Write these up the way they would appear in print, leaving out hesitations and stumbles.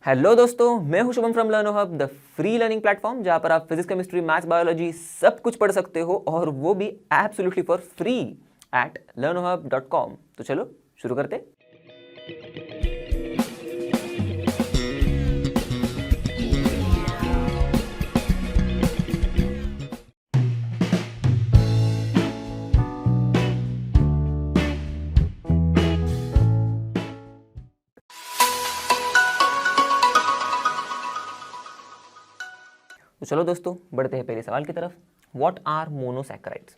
Hello दोस्तों, मैं हूं Shubham from लर्नो hub, the free learning platform जहां पर आप फिजिक्स, केमिस्ट्री, मैथ्स, बायोलॉजी सब कुछ पढ़ सकते हो और वो भी absolutely for free at learnohub.com। तो चलो शुरू करते हैं। तो चलो दोस्तों बढ़ते हैं पहले सवाल की तरफ। What are monosaccharides?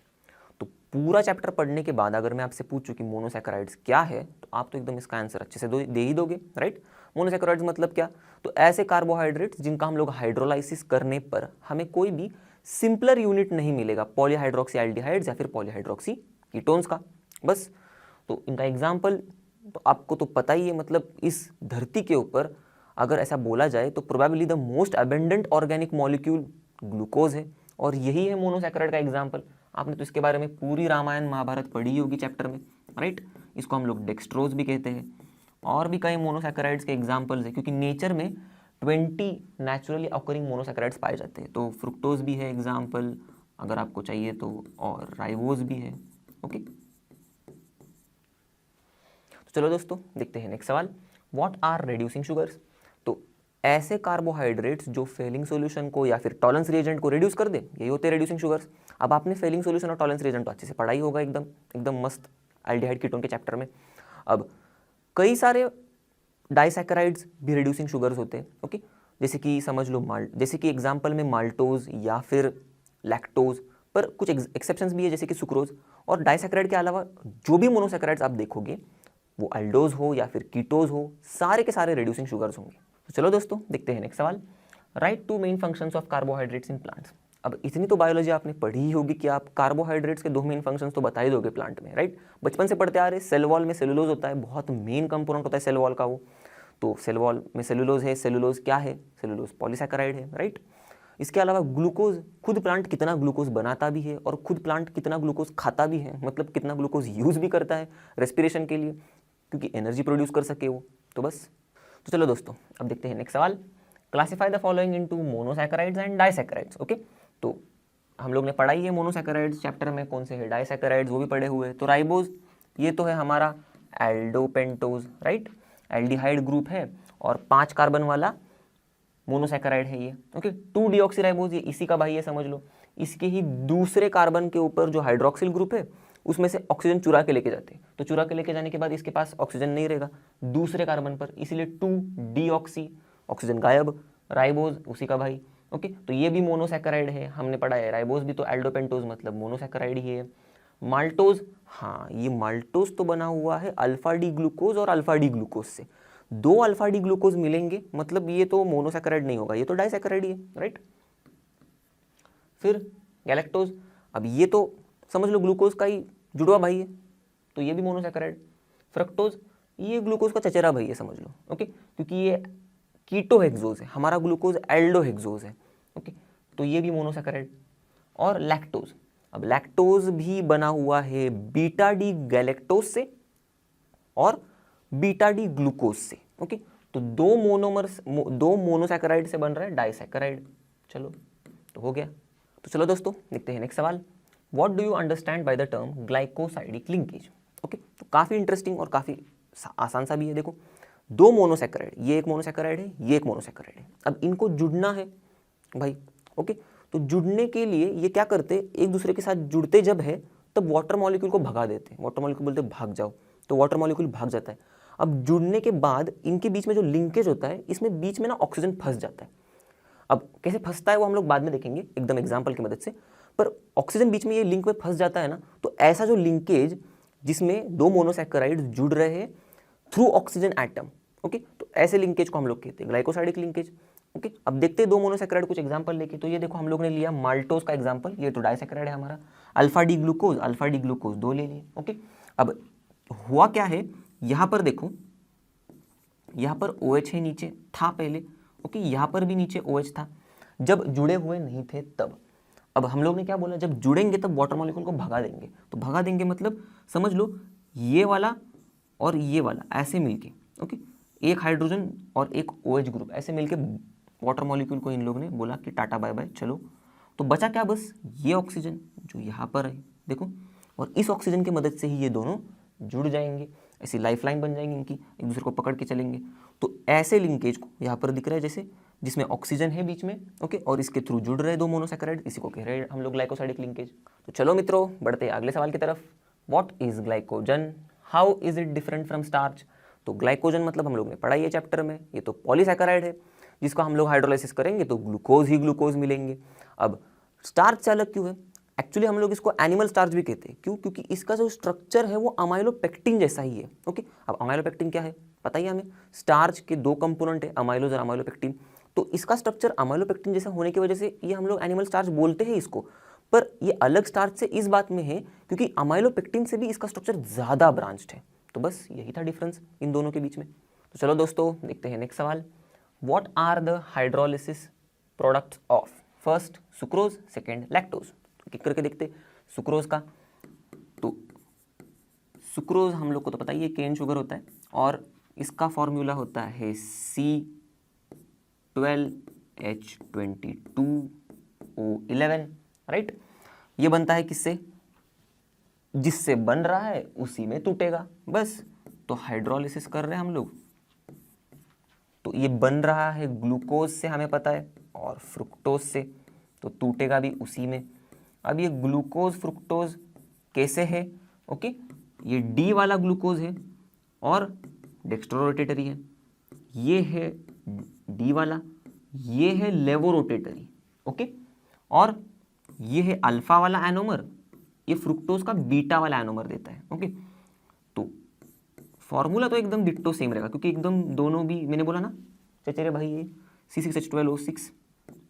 तो पूरा चैप्टर पढ़ने के बाद अगर मैं आपसे पूछूं कि मोनोसैकेराइड्स क्या है तो आप तो एकदम इसका आंसर अच्छे से दे ही दोगे, राइट। मोनोसैकेराइड्स मतलब क्या? तो ऐसे कार्बोहाइड्रेट्स जिनका हम लोग हाइड्रोलाइसिस करने पर हमें कोई भी सिंपलर यूनिट नहीं मिलेगा पॉलीहाइड्रोक्सी एल्डिहाइड्स या फिर पॉलीहाइड्रोक्सी कीटोन्स का, बस। तो इनका एग्जाम्पल तो आपको तो पता ही है, मतलब इस धरती के ऊपर अगर ऐसा बोला जाए तो probably the most abundant organic molecule glucose है और यही है मोनोसैकेराइड का एग्जाम्पल। आपने तो इसके बारे में पूरी रामायण महाभारत पढ़ी होगी चैप्टर में, राइट। इसको हम लोग डेक्सट्रोज भी कहते हैं। और भी कई मोनोसैकेराइड्स के एग्जाम्पल्स है क्योंकि नेचर में 20 नेचुरली ऑकरिंग मोनोसैकेराइड्स पाए जाते हैं। तो फ्रुक्टोज भी है एग्जाम्पल अगर आपको चाहिए तो, और राइबोज भी है। ओके, तो चलो दोस्तों देखते हैं नेक्स्ट सवाल। What are reducing sugars? तो ऐसे कार्बोहाइड्रेट्स जो फेलिंग सॉल्यूशन को या फिर टॉलरेंस रिएजेंट को रिड्यूस कर दे, यही होते हैं रिड्यूसिंग शुगर्स। अब आपने फेलिंग सॉल्यूशन और टॉलरेंस रिएजेंट तो अच्छे से पढ़ा ही होगा, एकदम एकदम मस्त एल्डिहाइड कीटोन के चैप्टर में। अब कई सारे डाइसैकेराइड्स भी रिड्यूसिंग शुगर्स होते हैं, ओके। जैसे कि समझ लो जैसे कि एग्जाम्पल में माल्टोज या फिर लैक्टोज, पर कुछ एक्सेप्शंस भी है जैसे कि सुक्रोज। और डाइसैकेराइड के अलावा जो भी मोनोसैकेराइड्स आप देखोगे वो अल्डोज हो या फिर कीटोज हो, सारे के सारे रिड्यूसिंग शुगर्स होंगे। तो चलो दोस्तों देखते हैं नेक्स्ट सवाल। Write two main functions of carbohydrates in plants. अब इतनी तो बायोलॉजी आपने पढ़ी ही होगी कि आप कार्बोहाइड्रेट्स के 2 मेन फंक्शंस तो बता ही दोगे प्लांट में, राइट। बचपन से पढ़ते आ रहे। सेल वॉल में सेलुलोज होता है, बहुत मेन कंपोनेंट होता है सेल वॉल का वो। तो सेल वॉल में सेलुलोज है। सेलुलोज क्या है? सेलुलोज पॉलीसैकेराइड है, राइट। इसके अलावा ग्लूकोज, खुद प्लांट कितना ग्लूकोज बनाता भी है और खुद प्लांट कितना ग्लूकोज खाता भी है, मतलब कितना ग्लूकोज यूज भी करता है रेस्पिरेशन के लिए, क्योंकि एनर्जी प्रोड्यूस कर सके वो। तो बस, तो चलो दोस्तों अब देखते हैं नेक्स्ट सवाल। Classify the following into monosaccharides and disaccharides. Okay, तो हम लोग ने पढ़ाई है मोनोसैकेराइड्स चैप्टर में, कौन से है डाइसैकेराइड्स वो भी पढ़े हुए हैं। तो राइबोज ये तो है हमारा एल्डोपेंटोज, राइट। एल्डिहाइड ग्रुप है और 5 कार्बन वाला मोनोसैकेराइड है ये, ओके। 2-डीऑक्सीराइबोज ये इसी का भाई है, समझ लो। इसके ही दूसरे कार्बन के ऊपर जो हाइड्रोक्सिल ग्रुप है उसमें से ऑक्सीजन चुरा के लेके जाते हैं। तो चुरा के लेके जाने के बाद इसके पास ऑक्सीजन नहीं रहेगा दूसरे कार्बन पर, इसीलिए 2-डीऑक्सी, ऑक्सीजन गायब। राइबोज उसी का भाई, ओके। तो ये भी मोनोसैकेराइड है, हमने पढ़ा है। राइबोज भी तो एल्डोपेंटोज मतलब मोनोसैकेराइड ही है। माल्टोज, हाँ ये माल्टोज तो बना हुआ है अल्फा डी ग्लूकोज और अल्फा डी ग्लूकोज से। 2 अल्फा डी ग्लूकोज मिलेंगे, मतलब ये तो मोनोसैकेराइड नहीं होगा, ये तो डाइसैकेराइड ही है, राइट। फिर गैलेक्टोज, अब ये तो समझ लो ग्लूकोज का ही जुड़वा भाई है, तो ये भी मोनोसैकेराइड। फ्रक्टोज ये ग्लूकोज का चचेरा भाई है, समझ लो, ओके, क्योंकि ये कीटोहेक्सोज है, हमारा ग्लूकोज एल्डोहेक्सोज है, ओके, तो ये भी मोनोसैकेराइड। और लैक्टोज, अब लैक्टोज भी बना हुआ है बीटा डी गैलेक्टोज से और बीटा डी ग्लूकोज से, ओके। तो 2 मोनोसैकेराइड से बन रहा है डाइसैकेराइड। चलो तो हो गया। तो चलो दोस्तों देखते हैं नेक्स्ट सवाल। What do you understand by the term glycosidic linkage? Okay, तो काफ़ी इंटरेस्टिंग और काफ़ी आसान सा भी है। देखो 2 मोनोसैकेराइड, ये एक मोनोसैकेराइड है, ये एक मोनोसैकेराइड है। अब इनको जुड़ना है भाई, ओके। तो जुड़ने के लिए ये क्या करते, एक दूसरे के साथ जुड़ते जब है तब वाटर मॉलिक्यूल को भगा देते हैं। वाटर मॉलिक्यूल बोलते भाग जाओ, तो वाटर मॉलिक्यूल भाग जाता है। अब जुड़ने के बाद इनके बीच में जो लिंकेज होता है, इसमें बीच में ना ऑक्सीजन फंस जाता है। अब कैसे फंसता है वो हम लोग बाद में देखेंगे एकदम एग्जाम्पल की मदद से, पर ऑक्सीजन बीच में ये लिंक में फंस जाता है ना, तो ऐसा जो लिंकेज जिसमें 2 मोनोसैकेराइड जुड़ रहे हैं थ्रू ऑक्सीजन एटम, ओके, तो ऐसे लिंकेज को हम लोग कहते हैं ग्लाइकोसाइडिक लिंकेज, ओके। अब देखते हैं 2 मोनोसैकेराइड कुछ एग्जांपल लेके। तो ये देखो हम लोग ने लिया माल्टोज का एग्जांपल, ये तो डाइसैकेराइड है हमारा। अल्फा डी ग्लूकोज 2 ले लिए, ओके। अब हुआ क्या है, यहाँ पर देखो, यहाँ पर OH है, नीचे था पहले, ओके, यहाँ पर भी नीचे OH था जब जुड़े हुए नहीं थे तब। अब हम लोग ने क्या बोला, जब जुड़ेंगे तब वाटर मॉलिक्यूल को भगा देंगे। तो भगा देंगे मतलब समझ लो ये वाला और ये वाला ऐसे मिलके, ओके, एक हाइड्रोजन और एक OH ग्रुप ऐसे मिलके वाटर मॉलिक्यूल को इन लोगों ने बोला कि टाटा बाय बाय चलो। तो बचा क्या, बस ये ऑक्सीजन जो यहाँ पर है देखो, और इस ऑक्सीजन की मदद से ही ये दोनों जुड़ जाएंगे, ऐसी लाइफलाइन बन जाएंगी इनकी, एक दूसरे को पकड़ के चलेंगे। तो ऐसे लिंकेज को यहाँ पर दिख रहा है जैसे, जिसमें ऑक्सीजन है बीच में, ओके, और इसके थ्रू जुड़ रहे दो मोनोसैकेराइड, इसी को कह रहे हैं हम लोग ग्लाइकोसाइडिक लिंकेज। तो चलो मित्रों बढ़ते हैं अगले सवाल की तरफ। What is glycogen, how is it different from starch. तो ग्लाइकोजन मतलब हम लोग ने पढ़ा है चैप्टर में, ये तो पॉलीसैकेराइड है जिसको हम लोग हाइड्रोलाइसिस करेंगे तो ग्लूकोज ही ग्लूकोज मिलेंगे। अब स्टार्च से अलग क्यों है, एक्चुअली हम लोग इसको एनिमल स्टार्च भी कहते हैं, क्यों, क्योंकि इसका जो स्ट्रक्चर है वो अमाइलोपेक्टिन जैसा ही है, ओके। अब अमाइलोपेक्टिन क्या है पता ही हमें, स्टार्च के दो कंपोनेंट है, अमाइलोज और अमाइलोपेक्टिन। तो इसका स्ट्रक्चर अमाइलोपेक्टिन जैसा होने की वजह से ये हम लोग एनिमल स्टार्च बोलते हैं इसको, पर ये अलग स्टार्च से इस बात में है क्योंकि अमाइलोपेक्टिन से भी इसका स्ट्रक्चर ज़्यादा ब्रांच्ड है। तो बस यही था डिफरेंस इन दोनों के बीच में। तो चलो दोस्तों देखते हैं नेक्स्ट सवाल। What are the hydrolysis products of, first sucrose, second lactose. तो किक करके देखते सुक्रोज का। तो सुक्रोज हम लोग को तो पता ही है केन शुगर होता है, और इसका फॉर्मूला होता है C12H22O11, राइट। ये बनता है किससे, जिससे बन रहा है उसी में टूटेगा, बस। तो हाइड्रोलिसिस कर रहे हैं हम लोग, तो ये बन रहा है ग्लूकोज से हमें पता है, और फ्रुक्टोज से, तो टूटेगा भी उसी में। अब ये ग्लूकोज फ्रुक्टोज कैसे है, ओके, ये डी वाला ग्लूकोज है और डेक्स्ट्रोरोटेटरी है, ये है डी वाला, ये है लेवोरोटेटरी, ओके, और ये है अल्फा वाला एनोमर, ये फ्रुक्टोज का बीटा वाला एनोमर देता है, ओके। तो फॉर्मूला तो एकदम डिट्टो सेम रहेगा, क्योंकि एकदम दोनों भी मैंने बोला ना चचेरे भाई, ये C6H12O6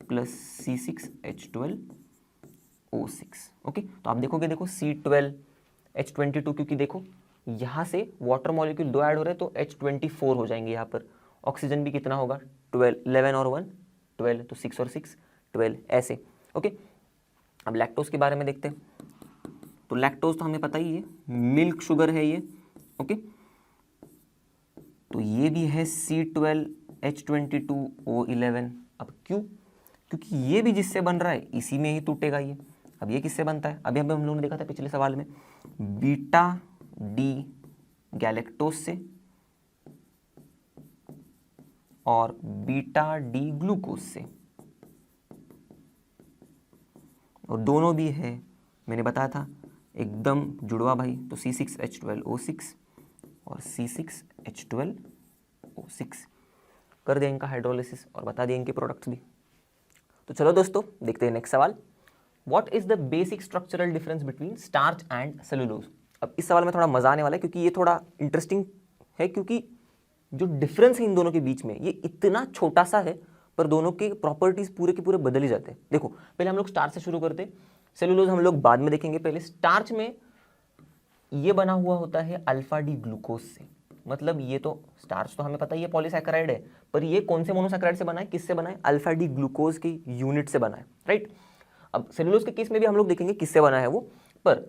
प्लस C6H12O6, ओके। तो आप देखोगे, देखो C12H22, क्योंकि देखो यहाँ से वाटर मॉलिक्यूल दो ऐड हो रहे हैं तो H24 हो जाएंगे यहाँ पर। ऑक्सीजन भी कितना होगा 12, 11 और 1 12, तो 6 और 6 12 ऐसे, ओके। अब लैक्टोज के बारे में देखते हैं। तो लैक्टोज तो हमें पता ही है मिल्क शुगर है ये, ओके। तो ये भी है C12H22O11। अब क्यों, क्योंकि ये भी जिससे बन रहा है इसी में ही टूटेगा ये। अब ये किससे बनता है, अभी हम लोगों ने देखा था पिछले सवाल में, बीटा डी गैलेक्टोज से और बीटा डी ग्लूकोज से, और दोनों भी है मैंने बताया था एकदम जुड़वा भाई। तो C6H12O6 और C6H12O6 कर दिया इनका हाइड्रोलिसिस और बता दिए इनके प्रोडक्ट्स भी। तो चलो दोस्तों देखते हैं नेक्स्ट सवाल। What is the basic structural difference between starch and cellulose. अब इस सवाल में थोड़ा मजा आने वाला है क्योंकि ये थोड़ा इंटरेस्टिंग है, क्योंकि जो डिफरेंस है इन दोनों के बीच में ये इतना छोटा सा है, पर दोनों के प्रॉपर्टीज पूरे के पूरे बदल ही जाते हैं। देखो पहले हम लोग स्टार्च से शुरू करते हैं, सेलुलोज हम लोग बाद में देखेंगे। पहले स्टार्च में ये बना हुआ होता है अल्फा डी ग्लूकोज से, मतलब ये तो स्टार्च तो हमें पता ही है पॉलीसैकेराइड है, पर ये कौन से मोनोसैकेराइड से बना है, किससे बना है, अल्फा डी ग्लूकोज की यूनिट से बना है, राइट। अब सेलुलोज के केस में भी हम लोग देखेंगे किससे बना है वो, पर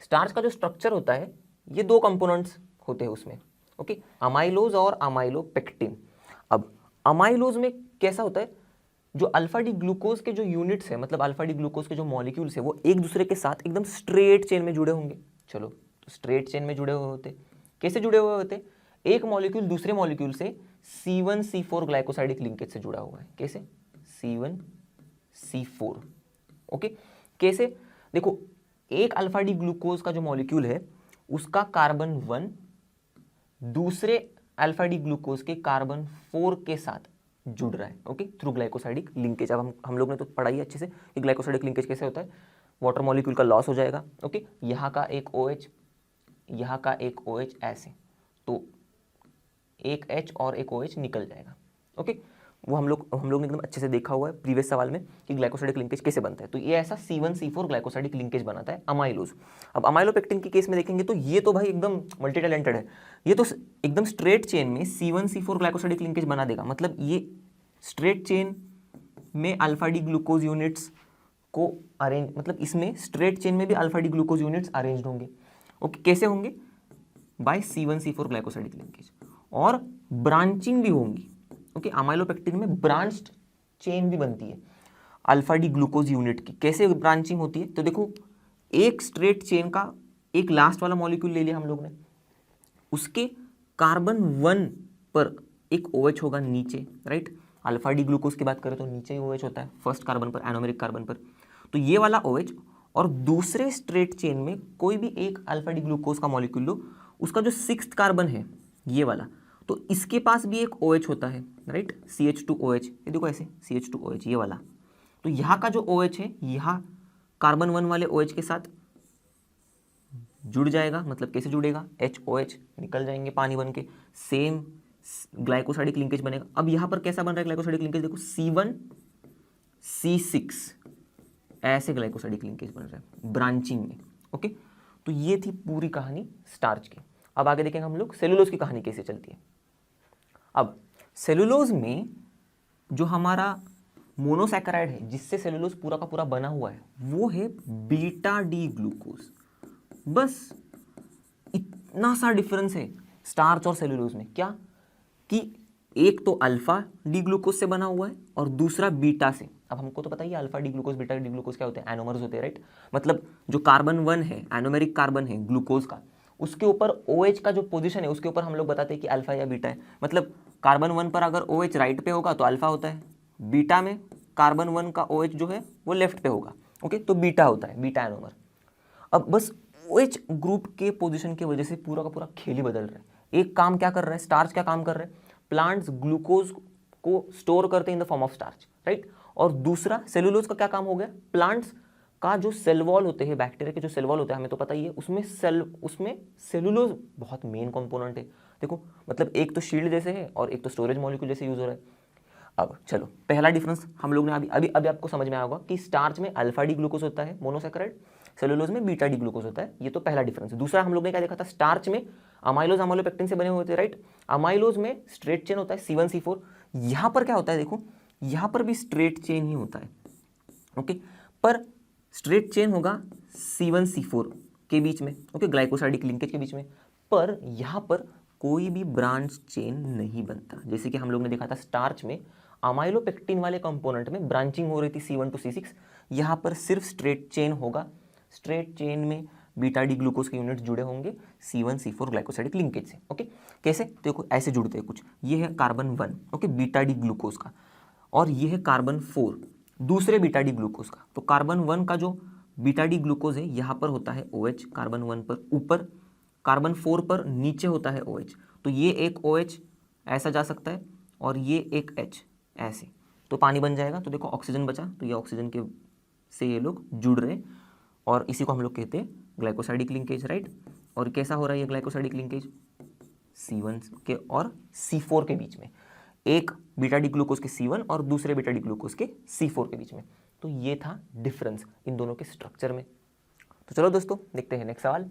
स्टार्च का जो स्ट्रक्चर होता है ये दो कंपोनेंट्स होते हैं उसमें, ओके, अमाइलोज और अमाइलोपेक्टिन। अब अमाइलोज में कैसा होता है, जो अल्फा डी ग्लूकोज के जो यूनिट्स है, मतलब अल्फा डी ग्लूकोज के जो मॉलिक्यूल्स है वो एक दूसरे के साथ एकदम स्ट्रेट चेन में जुड़े होंगे। चलो तो स्ट्रेट चेन में जुड़े हुए होते, कैसे जुड़े हुए होते, एक मॉलिक्यूल दूसरे मॉलिक्यूल से C1C4 ग्लाइकोसाइडिक लिंकेज से जुड़ा हुआ है। कैसे, C1C4, ओके। कैसे, देखो एक अल्फा डी ग्लूकोज का जो मॉलिक्यूल है उसका कार्बन 1 दूसरे अल्फा डी ग्लूकोज के कार्बन 4 के साथ जुड़ रहा है, ओके, थ्रू ग्लाइकोसाइडिक लिंकेज। अब हम लोग ने तो पढ़ा ही अच्छे से कि ग्लाइकोसाइडिक लिंकेज कैसे होता है, वाटर मॉलिक्यूल का लॉस हो जाएगा, ओके, यहाँ का एक OH, यहाँ का एक OH ऐसे, तो एक H और एक OH निकल जाएगा, ओके। वो हम लोग ने एकदम अच्छे से देखा हुआ है प्रीवियस सवाल में कि ग्लाइकोसाइडिक लिंकेज कैसे बनता है। तो ये ऐसा C1C4 ग्लाइकोसाइडिक लिंकेज बनाता है अमाइलोज। अब अमाइलोपेक्टिन के केस में देखेंगे तो ये तो भाई एकदम मल्टी टैलेंटेड है, ये तो एकदम स्ट्रेट चेन में C1C4 ग्लाइकोसाइडिक लिंकेज बना देगा। मतलब ये स्ट्रेट चेन में अल्फा डी ग्लूकोज यूनिट्स को अरेंज, मतलब इसमें स्ट्रेट चेन में भी alpha D glucose units arranged होंगे, ओके। कैसे होंगे, बाय C1C4 ग्लाइकोसाइडिक लिंकेज। और ब्रांचिंग भी होंगी। ओके, अमाइलोपेक्टिन में ब्रांच्ड चेन भी बनती है अल्फा डी ग्लूकोज यूनिट की। कैसे ब्रांचिंग होती है? तो देखो, एक स्ट्रेट चेन का एक लास्ट वाला मॉलिक्यूल ले लिया हम लोग ने, उसके कार्बन 1 पर एक OH होगा नीचे, राइट। अल्फा डी ग्लूकोज की बात करें तो नीचे ही OH होता है फर्स्ट कार्बन पर, एनोमेरिक कार्बन पर। तो ये वाला OH, और दूसरे स्ट्रेट चेन में कोई भी एक अल्फा डी ग्लूकोज का मॉलिक्यूल लो, उसका जो 6th कार्बन है ये वाला, तो इसके पास भी एक OH होता है, राइट, CH2OH। ये देखो ऐसे CH2OH ये वाला। तो यहाँ का जो OH है यहाँ कार्बन 1 वाले OH के साथ जुड़ जाएगा। मतलब कैसे जुड़ेगा? HOH निकल जाएंगे पानी बन के, सेम ग्लाइकोसाइडिक लिंकेज बनेगा। अब यहाँ पर कैसा बन रहा है ग्लाइकोसाइडिक लिंकेज? देखो C1C6 ऐसे ग्लाइकोसाइडिक लिंकेज बन रहा है ब्रांचिंग में। ओके, तो ये थी पूरी कहानी स्टार्च की। अब आगे देखेंगे हम लोग सेलुलोज की कहानी कैसे चलती है। अब सेलुलोज में जो हमारा मोनोसैकेराइड है जिससे सेलुलोज पूरा का पूरा बना हुआ है वो है बीटा डी ग्लूकोज। बस इतना सा डिफरेंस है स्टार्च और सेलुलोज में। क्या कि एक तो अल्फा डी ग्लूकोज से बना हुआ है और दूसरा बीटा से। अब हमको तो पता ही है alpha D glucose beta D glucose क्या होते हैं, एनोमर्स होते हैं, राइट। मतलब जो कार्बन 1 है, एनोमेरिक कार्बन है ग्लूकोज का, उसके ऊपर OH का जो पोजीशन है उसके ऊपर हम लोग बताते हैं कि अल्फा या बीटा है। मतलब कार्बन 1 पर अगर OH राइट पे होगा तो अल्फा होता है, बीटा में कार्बन 1 का OH जो है वो लेफ्ट पे होगा, ओके, तो बीटा होता है, बीटा एनोमर। अब बस OH ग्रुप के पोजीशन की वजह से पूरा का पूरा खेल ही बदल रहा है। एक काम क्या कर रहा है स्टार्च, क्या काम कर रहा है, प्लांट्स ग्लूकोज को स्टोर करते हैं in the form of starch, right. और दूसरा सेलुलोज का क्या काम हो गया, प्लांट्स का जो सेल वॉल होते हैं, बैक्टीरिया के जो सेल वॉल होते हैं हमें तो पता ही है, उसमें सेलुलोज बहुत मेन कंपोनेंट है। देखो मतलब एक तो शील्ड जैसे है और एक तो स्टोरेज मॉलिक्यूल जैसे यूज हो रहा है। अब चलो पहला डिफरेंस हम लोग ने अभी आपको समझ में आया होगा कि स्टार्च में अल्फा डी ग्लूकोज होता है मोनोसैकेराइड, सेलुलोज में बीटा डी ग्लूकोज होता है। ये तो पहला डिफरेंस है। दूसरा हम लोग ने क्या देखा था, स्टार्च में अमाइलोज अमाइलोपेक्टिन से बने हुए होते हैं, राइट। अमाइलोज में स्ट्रेट चेन होता है C1C4। यहाँ पर क्या होता है, देखो यहाँ पर भी स्ट्रेट चेन ही होता है, ओके, पर स्ट्रेट चेन होगा C1C4 के बीच में, ओके, ग्लाइकोसाइडिक लिंकेज के बीच में। पर यहाँ पर कोई भी ब्रांच चेन नहीं बनता। जैसे कि हम लोग ने देखा था स्टार्च में अमाइलोपेक्टिन वाले कंपोनेंट में ब्रांचिंग हो रही थी C1 to C6, यहाँ पर सिर्फ स्ट्रेट चेन होगा। स्ट्रेट चेन में बीटा डी ग्लूकोज के यूनिट जुड़े होंगे C1C4 ग्लाइकोसाइडिक लिंकेज से। ओके, कैसे? देखो ऐसे जुड़ते हैं कुछ। ये है carbon 1, okay, beta D glucose का, और ये है कार्बन 4 दूसरे बीटा डी ग्लूकोज का। तो कार्बन 1 का जो बीटा डी ग्लूकोज है यहाँ पर होता है OH कार्बन 1 पर ऊपर, कार्बन 4 पर नीचे होता है OH। तो ये एक OH ऐसा जा सकता है और ये एक H ऐसे, तो पानी बन जाएगा। तो देखो ऑक्सीजन बचा, तो ये ऑक्सीजन के से ये लोग जुड़ रहे हैं और इसी को हम लोग कहते हैं ग्लाइकोसाइडिक लिंकेज, राइट। और कैसा हो रहा है ये ग्लाइकोसाइडिक लिंकेज, C1 के और C4 के बीच में, एक बीटा डी ग्लूकोज के C1 और दूसरे बीटा डी ग्लूकोज के C4 के बीच में। तो ये था डिफरेंस इन दोनों के स्ट्रक्चर में। तो चलो दोस्तों देखते हैं नेक्स्ट सवाल।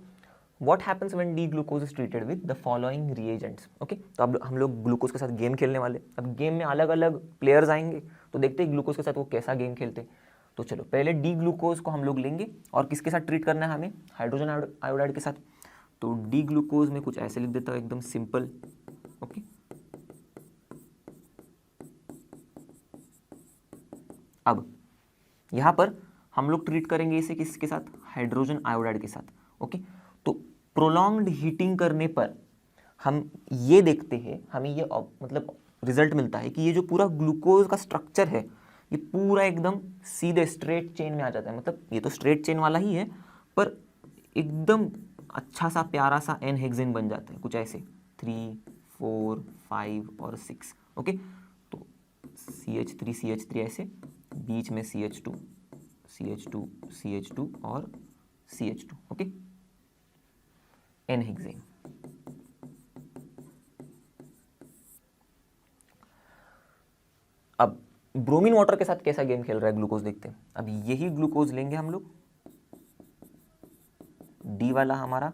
What happens when D glucose is treated with the following reagents? Okay, तो अब हम लोग ग्लूकोज के साथ गेम खेलने वाले। अब गेम में अलग अलग प्लेयर्स आएंगे, तो देखते हैं ग्लूकोज के साथ वो कैसा गेम खेलते हैं। तो चलो पहले डी ग्लूकोज को हम लोग लेंगे और किसके साथ ट्रीट करना है हमें, हाइड्रोजन आयोडाइड के साथ। तो डी ग्लूकोज में कुछ ऐसे लिख देता हूँ एकदम सिंपल, ओके। अब यहाँ पर हम लोग ट्रीट करेंगे इसे किसके साथ, हाइड्रोजन आयोडाइड के साथ, ओके। तो प्रोलॉन्ग्ड हीटिंग करने पर हम ये देखते हैं, हमें ये मतलब रिजल्ट मिलता है कि ये जो पूरा ग्लूकोज का स्ट्रक्चर है ये पूरा एकदम सीधे स्ट्रेट चेन में आ जाता है। मतलब ये तो स्ट्रेट चेन वाला ही है पर एकदम अच्छा सा प्यारा सा एन हेक्सेन बन जाता है, कुछ ऐसे 3, 4, 5 और 6, ओके। तो CH3 ऐसे, बीच में CH2 और CH2, ओके, एन हेक्सेन। अब ब्रोमीन वाटर के साथ कैसा गेम खेल रहा है ग्लूकोज, देखते हैं। अब यही ग्लूकोज लेंगे हम लोग, डी वाला हमारा।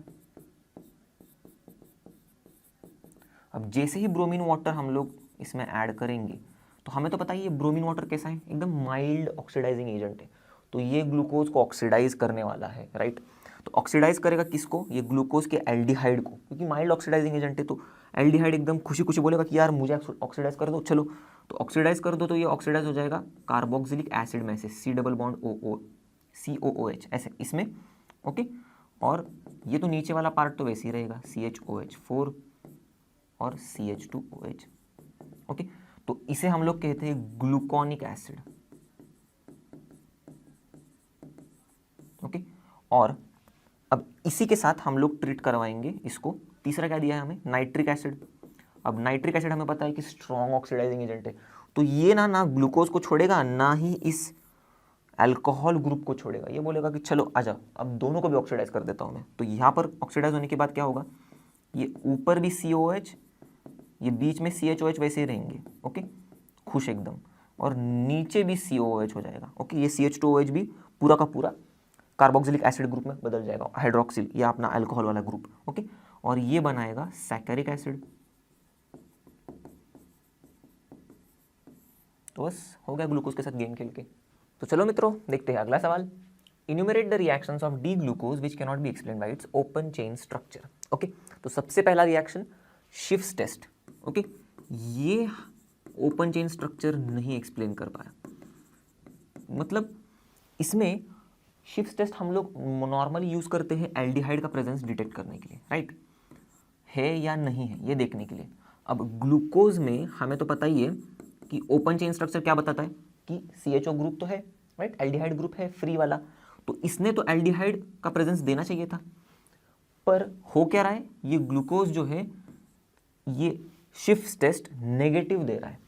अब जैसे ही ब्रोमीन वाटर हम लोग इसमें ऐड करेंगे तो हमें तो पता ही है ब्रोमीन वाटर कैसा है, एकदम माइल्ड ऑक्सीडाइजिंग एजेंट है। तो ये ग्लूकोज को ऑक्सीडाइज करने वाला है, राइट। तो ऑक्सीडाइज करेगा किसको, ये ग्लूकोज के एल्डिहाइड को, क्योंकि माइल्ड ऑक्सीडाइजिंग एजेंट है। तो एल्डिहाइड एकदम खुशी खुशी बोलेगा कि यार मुझे ऑक्सीडाइज कर दो, चलो तो ऑक्सीडाइज कर दो, तो ये ऑक्सीडाइज हो जाएगा कार्बोक्सिलिक एसिड में से C double bond O COOH ऐसे इसमें। ओके, और ये तो नीचे वाला पार्ट तो वैसे ही रहेगा CHOH4 और CH2OH। ओके, तो इसे हम लोग कहते हैं ग्लूकोनिक एसिड। ओके, और अब इसी के साथ हम लोग ट्रीट करवाएंगे इसको। तीसरा क्या दिया है हमें, नाइट्रिक एसिड। अब नाइट्रिक एसिड हमें पता है कि स्ट्रॉन्ग ऑक्सीडाइजिंग एजेंट है, तो ये ना ग्लूकोज को छोड़ेगा ना ही इस अल्कोहल ग्रुप को छोड़ेगा। ये बोलेगा कि चलो आजा, अब दोनों को भी ऑक्सीडाइज कर देता हूँ मैं। तो यहाँ पर ऑक्सीडाइज होने के बाद क्या होगा, ये ऊपर भी COH, ये बीच में CHOH वैसे ही रहेंगे। ओके, खुश एकदम, और नीचे भी COOH हो जाएगा। ओके, ये CH2OH भी पूरा का पूरा कार्बोक्सिलिक एसिड ग्रुप में बदल जाएगा, हाइड्रोक्सिल या अपना अल्कोहल वाला ग्रुप। ओके, और ये बनाएगा सैकरिक एसिड। तो बस हो गया ग्लूकोज के साथ गेम खेल के। तो चलो मित्रों देखते हैं अगला सवाल। Enumerate the reactions of D glucose which can not be explain by it's open chain structure. Okay, तो सबसे पहला रिएक्शन शिफ्स टेस्ट। ओके, ये ओपन चेन स्ट्रक्चर नहीं एक्सप्लेन कर पाया, मतलब इसमें शिफ्स टेस्ट हम लोग नॉर्मली यूज करते हैं एल्डिहाइड का प्रेजेंस डिटेक्ट करने के लिए, राइट, है या नहीं है ये देखने के लिए। अब ग्लूकोज में हमें तो पता ही है कि ओपन चेन स्ट्रक्चर क्या बताता है कि CHO ग्रुप तो है, राइट, एल्डिहाइड ग्रुप है फ्री वाला, तो इसने तो एल्डिहाइड का प्रेजेंस देना चाहिए था, पर हो क्या रहा है, ये ग्लूकोज जो है ये शिफ्ट टेस्ट नेगेटिव दे रहा है,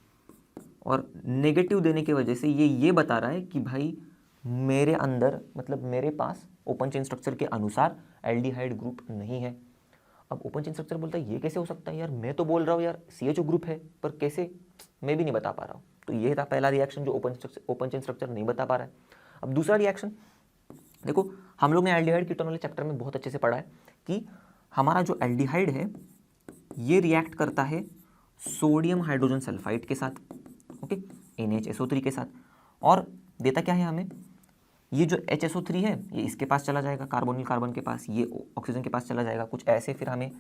और नेगेटिव देने की वजह से ये बता रहा है कि भाई मेरे अंदर, मतलब मेरे पास ओपन चेन स्ट्रक्चर के अनुसार एल्डिहाइड ग्रुप नहीं है। अब ओपन चेन स्ट्रक्चर बोलता है ये कैसे हो सकता है यार, मैं तो बोल रहा हूँ यार CHO ग्रुप है, पर कैसे, मैं भी नहीं बता पा रहा हूँ। तो ये था पहला रिएक्शन जो ओपन चेन स्ट्रक्चर नहीं बता पा रहा है। अब दूसरा रिएक्शन देखो, हम लोग ने एल्डिहाइड कीटोन वाले चैप्टर में बहुत अच्छे से पढ़ा है कि हमारा जो एल्डिहाइड है ये रिएक्ट करता है सोडियम हाइड्रोजन सल्फाइड के साथ, ओके, NHSO3 के साथ, और देता क्या है हमें, ये जो HSO3 है ये इसके पास चला जाएगा, कार्बोनिल कार्बन के पास, ये ऑक्सीजन के पास चला जाएगा, कुछ ऐसे फिर हमें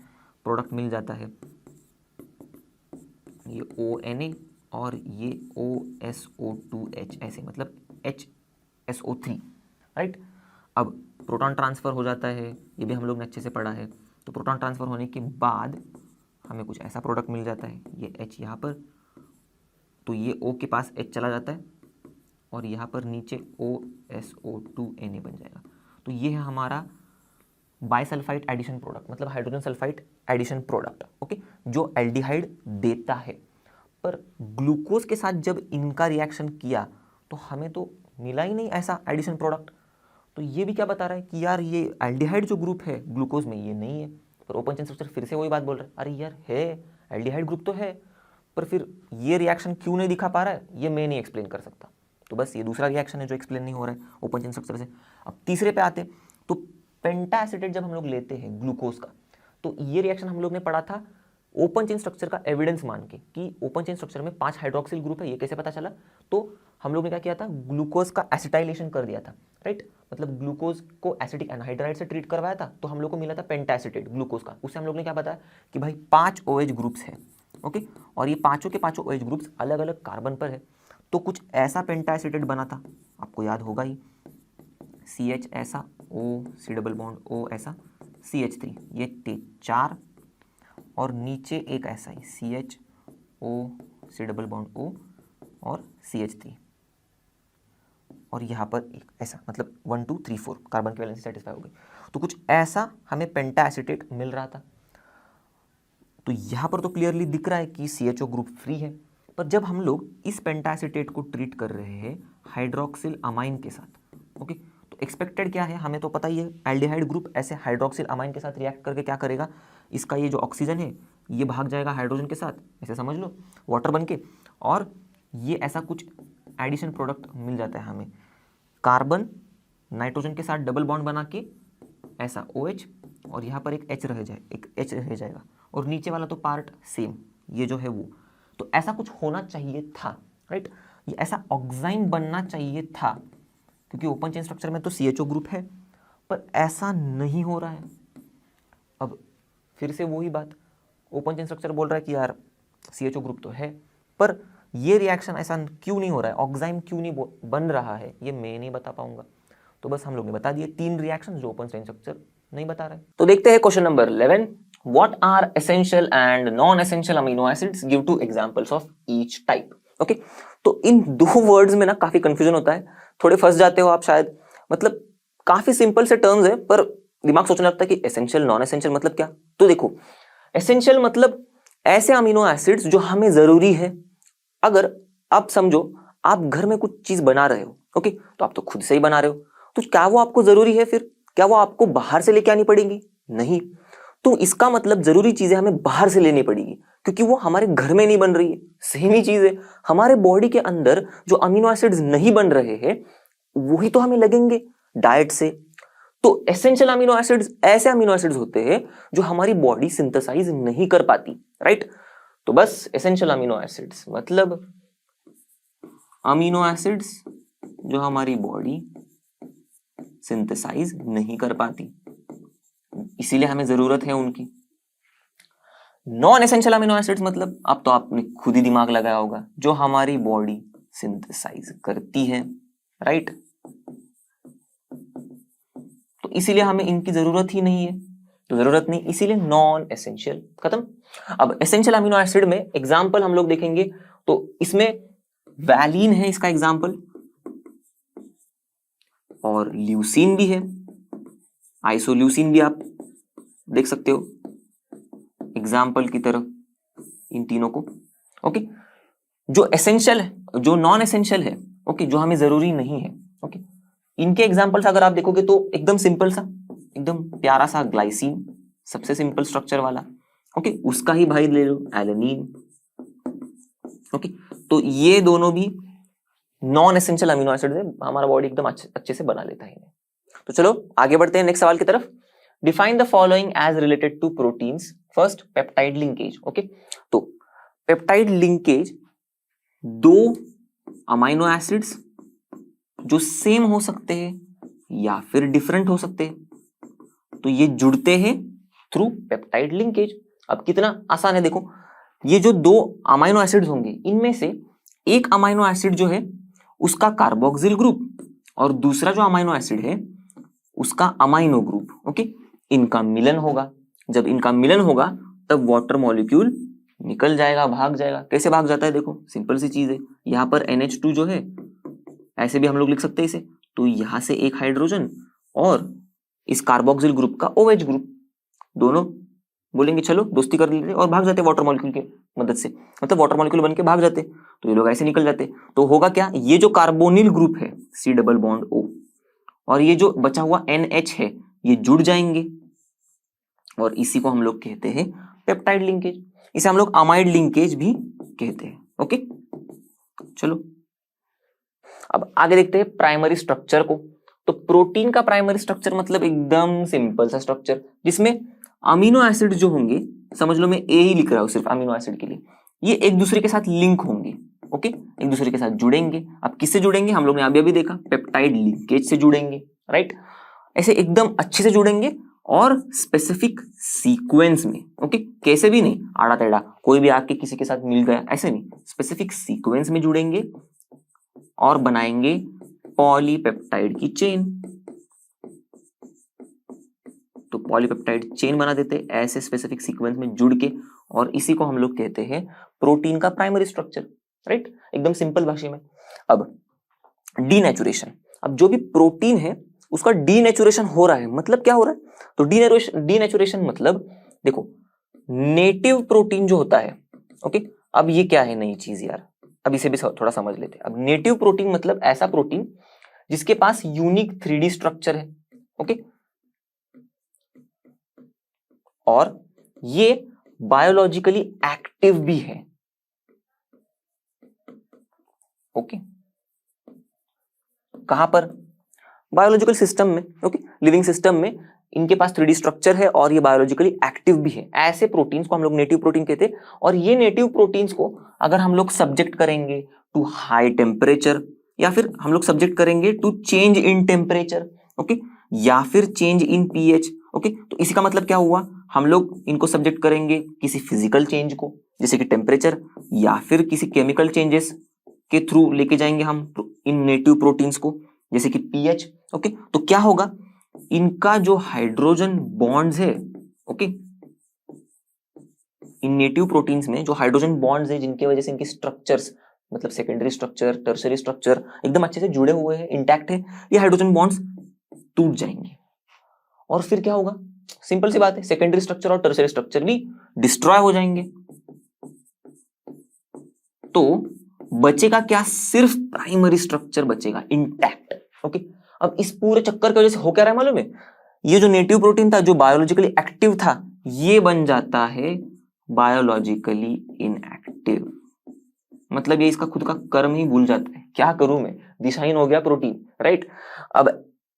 प्रोडक्ट मिल जाता है, ये ONA और ये OSO2H ऐसे, मतलब HSO3, राइट। अब प्रोटॉन ट्रांसफ़र हो जाता है, ये भी हम लोग ने अच्छे से पढ़ा है। तो प्रोटॉन ट्रांसफ़र होने के बाद हमें कुछ ऐसा प्रोडक्ट मिल जाता है, ये H यहाँ पर, तो ये O के पास H चला जाता है, और यहाँ पर नीचे OSO2Na बन जाएगा। तो ये है हमारा बाइसल्फाइड एडिशन प्रोडक्ट, मतलब hydrogen sulphide addition product, okay, जो एल्डिहाइड देता है। पर ग्लूकोज के साथ जब इनका रिएक्शन किया तो हमें तो मिला ही नहीं ऐसा एडिशन प्रोडक्ट। तो ये भी क्या बता रहा है कि यार ये एल्डिहाइड जो ग्रुप है ग्लूकोज में ये नहीं है। पर ओपन चेन स्ट्रक्चर फिर से वही बात बोल रहा है, अरे यार है एल्डिहाइड ग्रुप तो है, पर फिर ये रिएक्शन क्यों नहीं दिखा पा रहा है ये मैं नहीं एक्सप्लेन कर सकता। तो बस ये दूसरा रिएक्शन है जो एक्सप्लेन नहीं हो रहा है ओपन चेन स्ट्रक्चर से। अब तीसरे पे आते, तो पेंटा एसिटेट जब हम लोग लेते हैं ग्लूकोज का, तो ये रिएक्शन हम लोग ने पढ़ा था ओपन चेन स्ट्रक्चर का एविडेंस मान के कि ओपन चेन स्ट्रक्चर में 5 हाइड्रोक्सिल ग्रुप है। ये कैसे पता चला, तो हम लोग ने क्या किया था, ग्लूकोज का एसिटाइलेशन कर दिया था, राइट, मतलब ग्लूकोज को एसिटिक एनहाइड्राइड से ट्रीट करवाया था, तो हम लोग को मिला था पेंटा एसिटेट ग्लूकोज का। उससे हम लोग ने क्या बताया कि भाई 5 OH ग्रुप्स है, ओके, और ये पांचों के पांचों OH ग्रुप्स अलग अलग कार्बन पर है। तो कुछ ऐसा पेंटा एसिटेट बना था, आपको याद होगा ही, CH ऐसा, O C double bond O ऐसा, CH3 ये 4, और नीचे एक ऐसा ही CHO C double bond O और CH3, और यहाँ पर एक ऐसा, मतलब 1 2 3 4 कार्बन की वैलेंसी सेटिस्फाई हो गई। तो कुछ ऐसा हमें पेंटा एसिटेट मिल रहा था। तो यहाँ पर तो क्लियरली दिख रहा है कि CHO ग्रुप फ्री है, पर जब हम लोग इस पेंटा एसिटेट को ट्रीट कर रहे हैं हाइड्रोक्सिल अमाइन के साथ, ओके, तो एक्सपेक्टेड क्या है, हमें तो पता ही है एल्डिहाइड ग्रुप ऐसे हाइड्रोक्सिल अमाइन के साथ रिएक्ट करके क्या करेगा, इसका ये जो ऑक्सीजन है ये भाग जाएगा हाइड्रोजन के साथ, ऐसे समझ लो वाटर बन के, और ये ऐसा कुछ एडिशन प्रोडक्ट मिल जाता है हमें, कार्बन नाइट्रोजन के साथ डबल बॉन्ड बना के ऐसा OH, और यहाँ पर एक H रह जाएगा, और नीचे वाला तो पार्ट सेम ये जो है वो। तो ऐसा कुछ होना चाहिए था, राइट, ये ऐसा ऑक्साइन बनना चाहिए था, क्योंकि ओपन चेन स्ट्रक्चर में तो CHO ग्रुप है, पर ऐसा नहीं हो रहा है। अब फिर से वही बात, ओपन चेन स्ट्रक्चर बोल रहा है कि यार CHO ग्रुप तो है, पर ये रिएक्शन ऐसा क्यों नहीं हो रहा है, ऑक्साइम क्यों नहीं बन रहा है, ये मैं नहीं बता पाऊंगा। तो बस हम लोग ने बता दिए 3 रिएक्शन जो ओपन चेन स्ट्रक्चर नहीं बता रहा है। तो देखते हैं question number 11, what are essential and non essential amino acids, give 2 examples of each type. Okay, तो इन 2 वर्ड्स में ना काफी कंफ्यूजन होता है, थोड़े फंस जाते हो आप शायद। मतलब काफी सिंपल से टर्म्स है, पर दिमाग सोचने लगता है कि एसेंशियल नॉन एसेंशियल मतलब क्या। तो देखो, एसेंशियल मतलब ऐसे अमीनो एसिड्स जो हमें जरूरी है। अगर आप समझो आप घर में कुछ चीज बना रहे हो, ओके, तो आप तो खुद से ही बना रहे हो, तो क्या वो आपको जरूरी है? फिर क्या वो आपको बाहर से लेके आनी पड़ेगी? नहीं। तो इसका मतलब जरूरी चीजें हमें बाहर से लेनी पड़ेगी, क्योंकि वो हमारे घर में नहीं बन रही है। सेम ही चीज है, हमारे बॉडी के अंदर जो अमीनो एसिड्स नहीं बन रहे हैं वही तो हमें लगेंगे डाइट से। तो एसेंशियल अमीनो एसिड्स ऐसे अमीनो एसिड्स होते हैं जो हमारी बॉडी सिंथेसाइज नहीं कर पाती, राइट। तो बस एसेंशियल अमीनो एसिड्स मतलब अमीनो एसिड्स जो हमारी बॉडी सिंथेसाइज नहीं कर पाती, इसीलिए हमें जरूरत है उनकी। नॉन एसेंशियल अमीनो एसिड्स मतलब अब तो आपने खुद ही दिमाग लगाया होगा, जो हमारी बॉडी सिंथेसाइज करती है, राइट। तो इसीलिए हमें इनकी जरूरत ही नहीं है, तो जरूरत नहीं, इसीलिए नॉन एसेंशियल, खत्म। अब एसेंशियल अमीनो एसिड में एग्जांपल हम लोग देखेंगे, तो इसमें वैलिन है इसका एग्जांपल, और ल्यूसीन भी है, आइसोल्यूसीन भी आप देख सकते हो एग्जाम्पल की तरह इन तीनों को। ओके, जो एसेंशियल है, जो नॉन एसेंशियल है, ओके, जो हमें जरूरी नहीं है, ओके, इनके एग्जांपल्स अगर आप देखोगे तो एकदम सिंपल सा, एकदम प्यारा सा ग्लाइसिन, सबसे सिंपल स्ट्रक्चर वाला, ओके, उसका ही भाई ले लो एलेनिन। ओके, तो ये दोनों भी नॉन एसेंशियल अमीनो एसिड है, हमारा बॉडी एकदम अच्छे से बना लेता है इन्हें। तो चलो आगे बढ़ते हैं नेक्स्ट सवाल की तरफ। Define the following as related to proteins. First, peptide linkage. Okay, तो पेप्टाइड लिंकेज 2 अमीनो एसिड्स जो सेम हो सकते हैं या फिर डिफरेंट हो सकते हैं, तो ये जुड़ते हैं थ्रू पेप्टाइड लिंकेज। अब कितना आसान है, देखो, ये जो 2 अमीनो एसिड्स होंगे, इनमें से एक अमीनो एसिड जो है उसका कार्बोक्सिल ग्रुप और दूसरा जो अमीनो एसिड है उसका अमाइनो ग्रुप, ओके, इनका मिलन होगा। जब इनका मिलन होगा तब वाटर मॉलिक्यूल निकल जाएगा, भाग जाएगा। कैसे भाग जाता है, देखो सिंपल सी चीज है, यहां पर NH2 जो है, ऐसे भी हम लोग लिख सकते हैं इसे, तो यहां से एक हाइड्रोजन और इस कार्बोक्सिल ग्रुप का OH ग्रुप, दोनों बोलेंगे चलो दोस्ती कर लेते और भाग जाते वाटर मॉलिक्यूल की मदद से, मतलब वाटर मॉलिक्यूल बन के भाग जाते, तो ये लोग ऐसे निकल जाते। तो होगा क्या, ये जो कार्बोनिल ग्रुप है C डबल बॉन्ड O और ये जो बचा हुआ NH है, ये जुड़ जाएंगे और इसी को हम लोग कहते हैं पेप्टाइड लिंकेज। इसे हम लोग अमाइड लिंकेज भी कहते हैं। ओके, चलो अब आगे देखते हैं प्राइमरी स्ट्रक्चर को। तो प्रोटीन का प्राइमरी स्ट्रक्चर मतलब एकदम सिंपल सा स्ट्रक्चर, जिसमें अमीनो एसिड जो होंगे, समझ लो मैं ए ही लिख रहा हूं सिर्फ अमीनो एसिड के लिए, ये एक दूसरे के साथ लिंक होंगे, ओके, एक दूसरे के साथ जुड़ेंगे। अब किससे जुड़ेंगे, हम लोग ने अभी देखा पेप्टाइड लिंकेज से जुड़ेंगे, राइट। ऐसे एकदम अच्छे से जुड़ेंगे और स्पेसिफिक सीक्वेंस में, ओके, कैसे भी नहीं आड़ा टेढ़ा कोई भी आके किसी के साथ मिल गया, ऐसे नहीं, स्पेसिफिक सीक्वेंस में जुड़ेंगे और बनाएंगे पॉलीपेप्टाइड की चेन। तो पॉलीपेप्टाइड चेन बना देते हैं ऐसे स्पेसिफिक सीक्वेंस में जुड़ के, और इसी को हम लोग कहते हैं प्रोटीन का प्राइमरी स्ट्रक्चर, राइट, एकदम सिंपल भाषा में। अब डीनेचुरेशन, अब जो भी प्रोटीन है उसका डीनेचुरेशन हो रहा है, मतलब क्या हो रहा है, तो डीनेचुरेशन मतलब देखो, नेटिव प्रोटीन जो होता है, ओके, अब ये क्या है नई चीज यार, अब इसे भी थोड़ा समझ लेते हैं। अब नेटिव प्रोटीन मतलब ऐसा प्रोटीन जिसके पास यूनिक 3D स्ट्रक्चर है, ओके, और ये बायोलॉजिकली एक्टिव भी है, ओके, कहां पर, बायोलॉजिकल सिस्टम में, ओके, लिविंग सिस्टम में इनके पास 3D स्ट्रक्चर है और ये बायोलॉजिकली एक्टिव भी है। ऐसे प्रोटीन्स को हम लोग नेटिव प्रोटीन कहते हैं। और ये नेटिव प्रोटीन्स को अगर हम लोग सब्जेक्ट करेंगे टू हाई टेम्परेचर, या फिर हम लोग सब्जेक्ट करेंगे to change in temperature, okay, या फिर चेंज इन pH, ओके, तो इसी का मतलब क्या हुआ, हम लोग इनको सब्जेक्ट करेंगे किसी फिजिकल चेंज को, जैसे कि टेम्परेचर, या फिर किसी केमिकल चेंजेस के थ्रू लेके जाएंगे हम इन नेटिव प्रोटीन्स को, जैसे कि पीएच। ओके, तो क्या होगा, इनका जो हाइड्रोजन बॉन्ड्स है, ओके, इन नेटिव प्रोटीन्स में जो हाइड्रोजन बॉन्ड्स है जिनकी वजह से इनके स्ट्रक्चर्स, मतलब सेकेंडरी स्ट्रक्चर, टर्शियरी स्ट्रक्चर एकदम अच्छे से जुड़े हुए हैं, इंटैक्ट है, ये हाइड्रोजन बॉन्ड्स टूट जाएंगे। और फिर क्या होगा, सिंपल सी बात है, सेकेंडरी स्ट्रक्चर और टर्शियरी स्ट्रक्चर भी डिस्ट्रॉय हो जाएंगे। तो बचेगा क्या, सिर्फ प्राइमरी स्ट्रक्चर बचेगा इंटैक्ट। ओके, अब इस पूरे चक्कर की वजह से हो क्या रहा है मालूम है, ये जो नेटिव प्रोटीन था जो बायोलॉजिकली एक्टिव था, ये बन जाता है बायोलॉजिकली इनएक्टिव। मतलब ये इसका खुद का कर्म ही भूल जाता है, क्या करूं मैं, दिशाहीन हो गया प्रोटीन, राइट। अब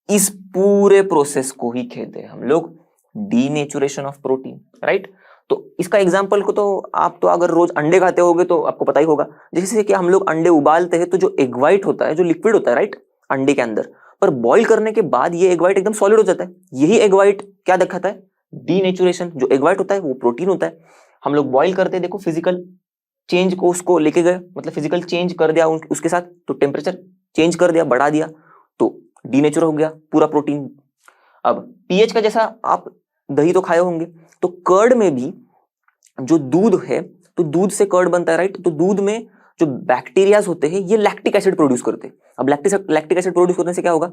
इस पूरे प्रोसेस को ही कहते हैं हम लोग डीनेचुरेशन ऑफ प्रोटीन, राइट। तो इसका एग्जांपल को तो आप तो अगर रोज अंडे खाते होगे तो आपको पता ही होगा, जैसे कि हम लोग अंडे उबालते हैं तो जो एग व्हाइट होता है, जो लिक्विड होता है, राइट, अंडे के अंदर, पर बॉईल करने के बाद ये एग व्हाइट एकदम सॉलिड हो जाता है। यही एग व्हाइट क्या दिखाता है, डीनेचुरेशन। जो एग व्हाइट होता है वो प्रोटीन होता है, हम लोग बॉईल करते हैं, देखो फिजिकल चेंज को उसको लेके गए, मतलब फिजिकल चेंज कर दिया उसके साथ, तो टेम्परेचर चेंज कर दिया, बढ़ा दिया, तो डीनेचर हो गया पूरा प्रोटीन। अब पीएच का जैसा आप दही तो खाए होंगे, तो कर्ड में भी जो दूध है, तो दूध से कर्ड बनता है, राइट। तो दूध में जो बैक्टीरियाज होते हैं ये लैक्टिक एसिड प्रोड्यूस करते हैं। अब लैक्टिक एसिड प्रोड्यूस करने से क्या होगा,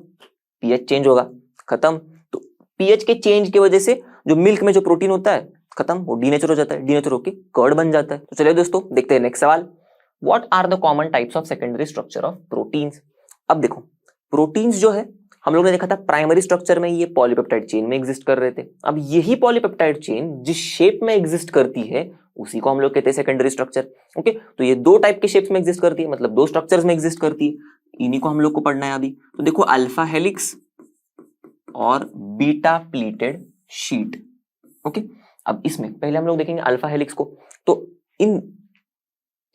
पीएच चेंज होगा, खत्म। तो पीएच के चेंज की वजह से जो मिल्क में जो प्रोटीन होता है खत्म, वो डीनेचर हो जाता है, डीनेचर होके कर्ड बन जाता है। तो चलिए दोस्तों देखते हैं नेक्स्ट सवाल, what are the common types of secondary structure of proteins. अब देखो प्रोटीन्स जो है हम लोग ने देखा था प्राइमरी स्ट्रक्चर में ये पॉलीपेप्टाइड चेन में एग्जिस्ट कर रहे थे। अब यही पॉलीपेप्टाइड चेन जिस शेप में एग्जिस्ट करती है उसी को हम लोग कहते हैं सेकेंडरी स्ट्रक्चर। ओके, तो ये दो टाइप के शेप्स में एग्जिस्ट करती है, मतलब दो स्ट्रक्चर्स में एग्जिस्ट करती है, इन्हीं को हम लोग को पढ़ना है अभी। तो देखो अल्फा हेलिक्स और बीटा प्लीटेड शीट। ओके, अब इसमें पहले हम लोग देखेंगे अल्फा हेलिक्स को। तो इन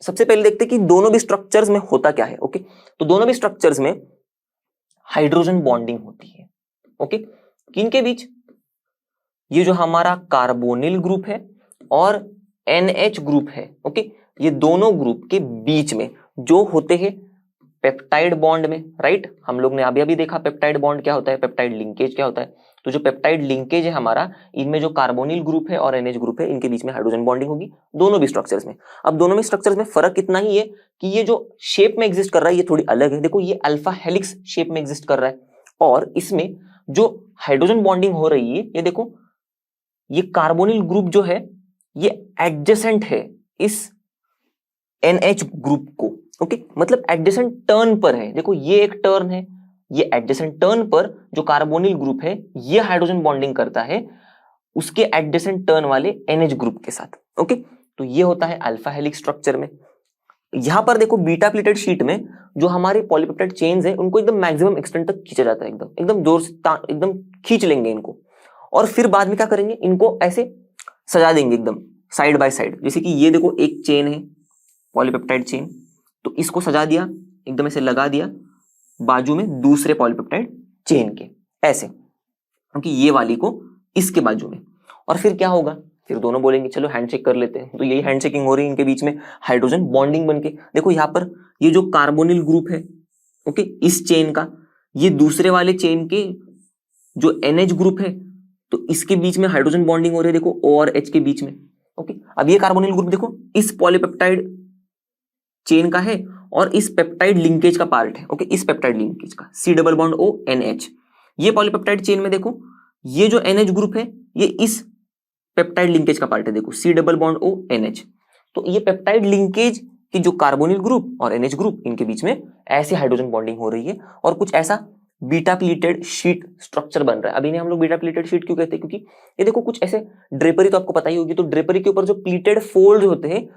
सबसे पहले देखते हैं कि दोनों भी स्ट्रक्चर्स में होता क्या है। ओके, तो दोनों भी स्ट्रक्चर्स में हाइड्रोजन बॉन्डिंग होती है। ओके, किनके बीच, ये जो हमारा कार्बोनिल ग्रुप है और NH ग्रुप है, ओके, ये दोनों ग्रुप के बीच में जो होते हैं पेप्टाइड बॉन्ड में, राइट। हम लोग ने अभी अभी देखा पेप्टाइड बॉन्ड क्या होता है, पेप्टाइड लिंकेज क्या होता है। तो जो पेप्टाइड लिंकेज है हमारा, इनमें जो कार्बोनिल ग्रुप है और NH ग्रुप है, इनके बीच में हाइड्रोजन बॉन्डिंग होगी दोनों भी स्ट्रक्चर्स में। अब दोनों में स्ट्रक्चर्स में फर्क इतना ही है कि ये जो शेप में एग्जिस्ट कर रहा है ये थोड़ी अलग है। देखो ये अल्फा हेलिक्स शेप में एग्जिस्ट कर रहा है, और इसमें जो हाइड्रोजन बॉन्डिंग हो रही है, ये देखो ये कार्बोनिल ग्रुप जो है ये एडजेसेंट है इस NH ग्रुप को। ओके, मतलब एडजेसेंट टर्न पर है। देखो ये एक टर्न है, ये एडजेसेंट टर्न पर जो कार्बोनिल ग्रुप है ये हाइड्रोजन बॉन्डिंग करता है उसके एडजेसेंट टर्न वाले NH ग्रुप के साथ। ओके, तो ये होता है अल्फा हेलिक्स स्ट्रक्चर में। यहां पर देखो बीटा प्लीटेड शीट में जो हमारे पॉलीपेप्टाइड चेन्स है उनको एकदम मैक्सिमम एक्सटेंट तक खींचा जाता है, एकदम एकदम जोर से एकदम खींच लेंगे इनको, और फिर बाद में क्या करेंगे, इनको ऐसे सजा देंगे एकदम साइड बाय साइड। जैसे कि ये देखो एक चेन है पॉलीपेप्टाइड चेन, तो इसको सजा दिया, एकदम ऐसे लगा दिया बाजू में दूसरे पॉलीपेप्टाइड चेन के, ऐसे, क्योंकि ये वाली को इसके बाजू में। और फिर क्या होगा, फिर दोनों बोलेंगे चलो हैंडशेक कर लेते हैं। तो यही हैंडशेकिंग हो रही है इनके बीच में, हाइड्रोजन बॉन्डिंग बनके। देखो यहाँ पर ये जो कार्बोनिल ग्रुप है, ओके, इस चेन का, ये दूसरे वाले चेन के जो NH ग्रुप है, तो इसके बीच में हाइड्रोजन बॉन्डिंग हो रही है, देखो O और H के बीच में। ओके, अब ये कार्बोनिल ग्रुप देखो इस पॉलीपेप्टाइड चेन का है और इस पेप्टाइड लिंकेज का पार्ट है। ओके, इस पेप्टाइड लिंकेज का C double bond O NH। ये पॉलीपेप्टाइड चेन में देखो ये जो NH ग्रुप है ये इस पेप्टाइड लिंकेज का पार्ट है, देखो C double bond O NH। तो ये पेप्टाइड लिंकेज की जो कार्बोनिल ग्रुप और NH ग्रुप, इनके बीच में ऐसी हाइड्रोजन बॉन्डिंग हो रही है और कुछ ऐसा बीटा प्लीटेड शीट स्ट्रक्चर बन रहा है। अभी हम लोग बीटा प्लीटेड शीट क्यों कहते हैं, क्योंकि ये देखो कुछ ऐसे ड्रेपरी तो आपको पता ही होगी, तो ड्रेपरी के ऊपर जो प्लीटेड फोल्ड होते हैं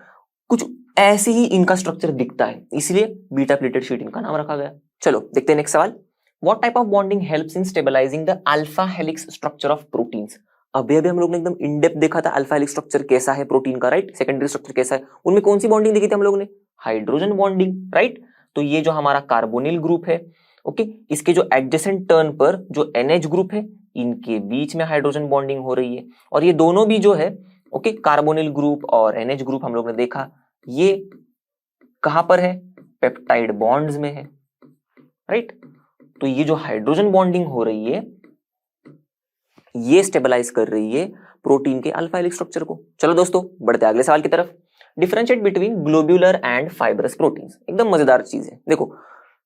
कुछ ऐसे ही इनका स्ट्रक्चर दिखता है, इसलिए बीटा प्लीटेड शीट इनका नाम रखा गया। चलो देखते हैं नेक्स्ट सवाल, what type of bonding helps in stabilising the alpha helix structure of proteins. अभी हम लोग ने एकदम इन डेप्थ देखा था अल्फा हेलिक्स स्ट्रक्चर कैसा है प्रोटीन का, राइट, सेकेंडरी स्ट्रक्चर कैसा है, उनमें कौन सी बॉन्डिंग देखी थी हम लोग ने, हाइड्रोजन बॉन्डिंग, राइट। तो ये जो हमारा कार्बोनिल ग्रुप है, ओके, इसके जो एडजेसेंट टर्न पर जो NH ग्रुप है इनके बीच में हाइड्रोजन बॉन्डिंग हो रही है, और ये दोनों भी जो है ओके कार्बोनिल ग्रुप और NH ग्रुप हम लोग ने देखा ये कहां पर है, पेप्टाइड बॉन्ड्स में है, राइट। तो ये जो हाइड्रोजन बॉन्डिंग हो रही है ये स्टेबलाइज कर रही है प्रोटीन के अल्फा हेलिक्स स्ट्रक्चर को। चलो दोस्तों बढ़ते अगले सवाल की तरफ। Differentiate between globular and fibrous proteins, एकदम मजेदार चीज है। देखो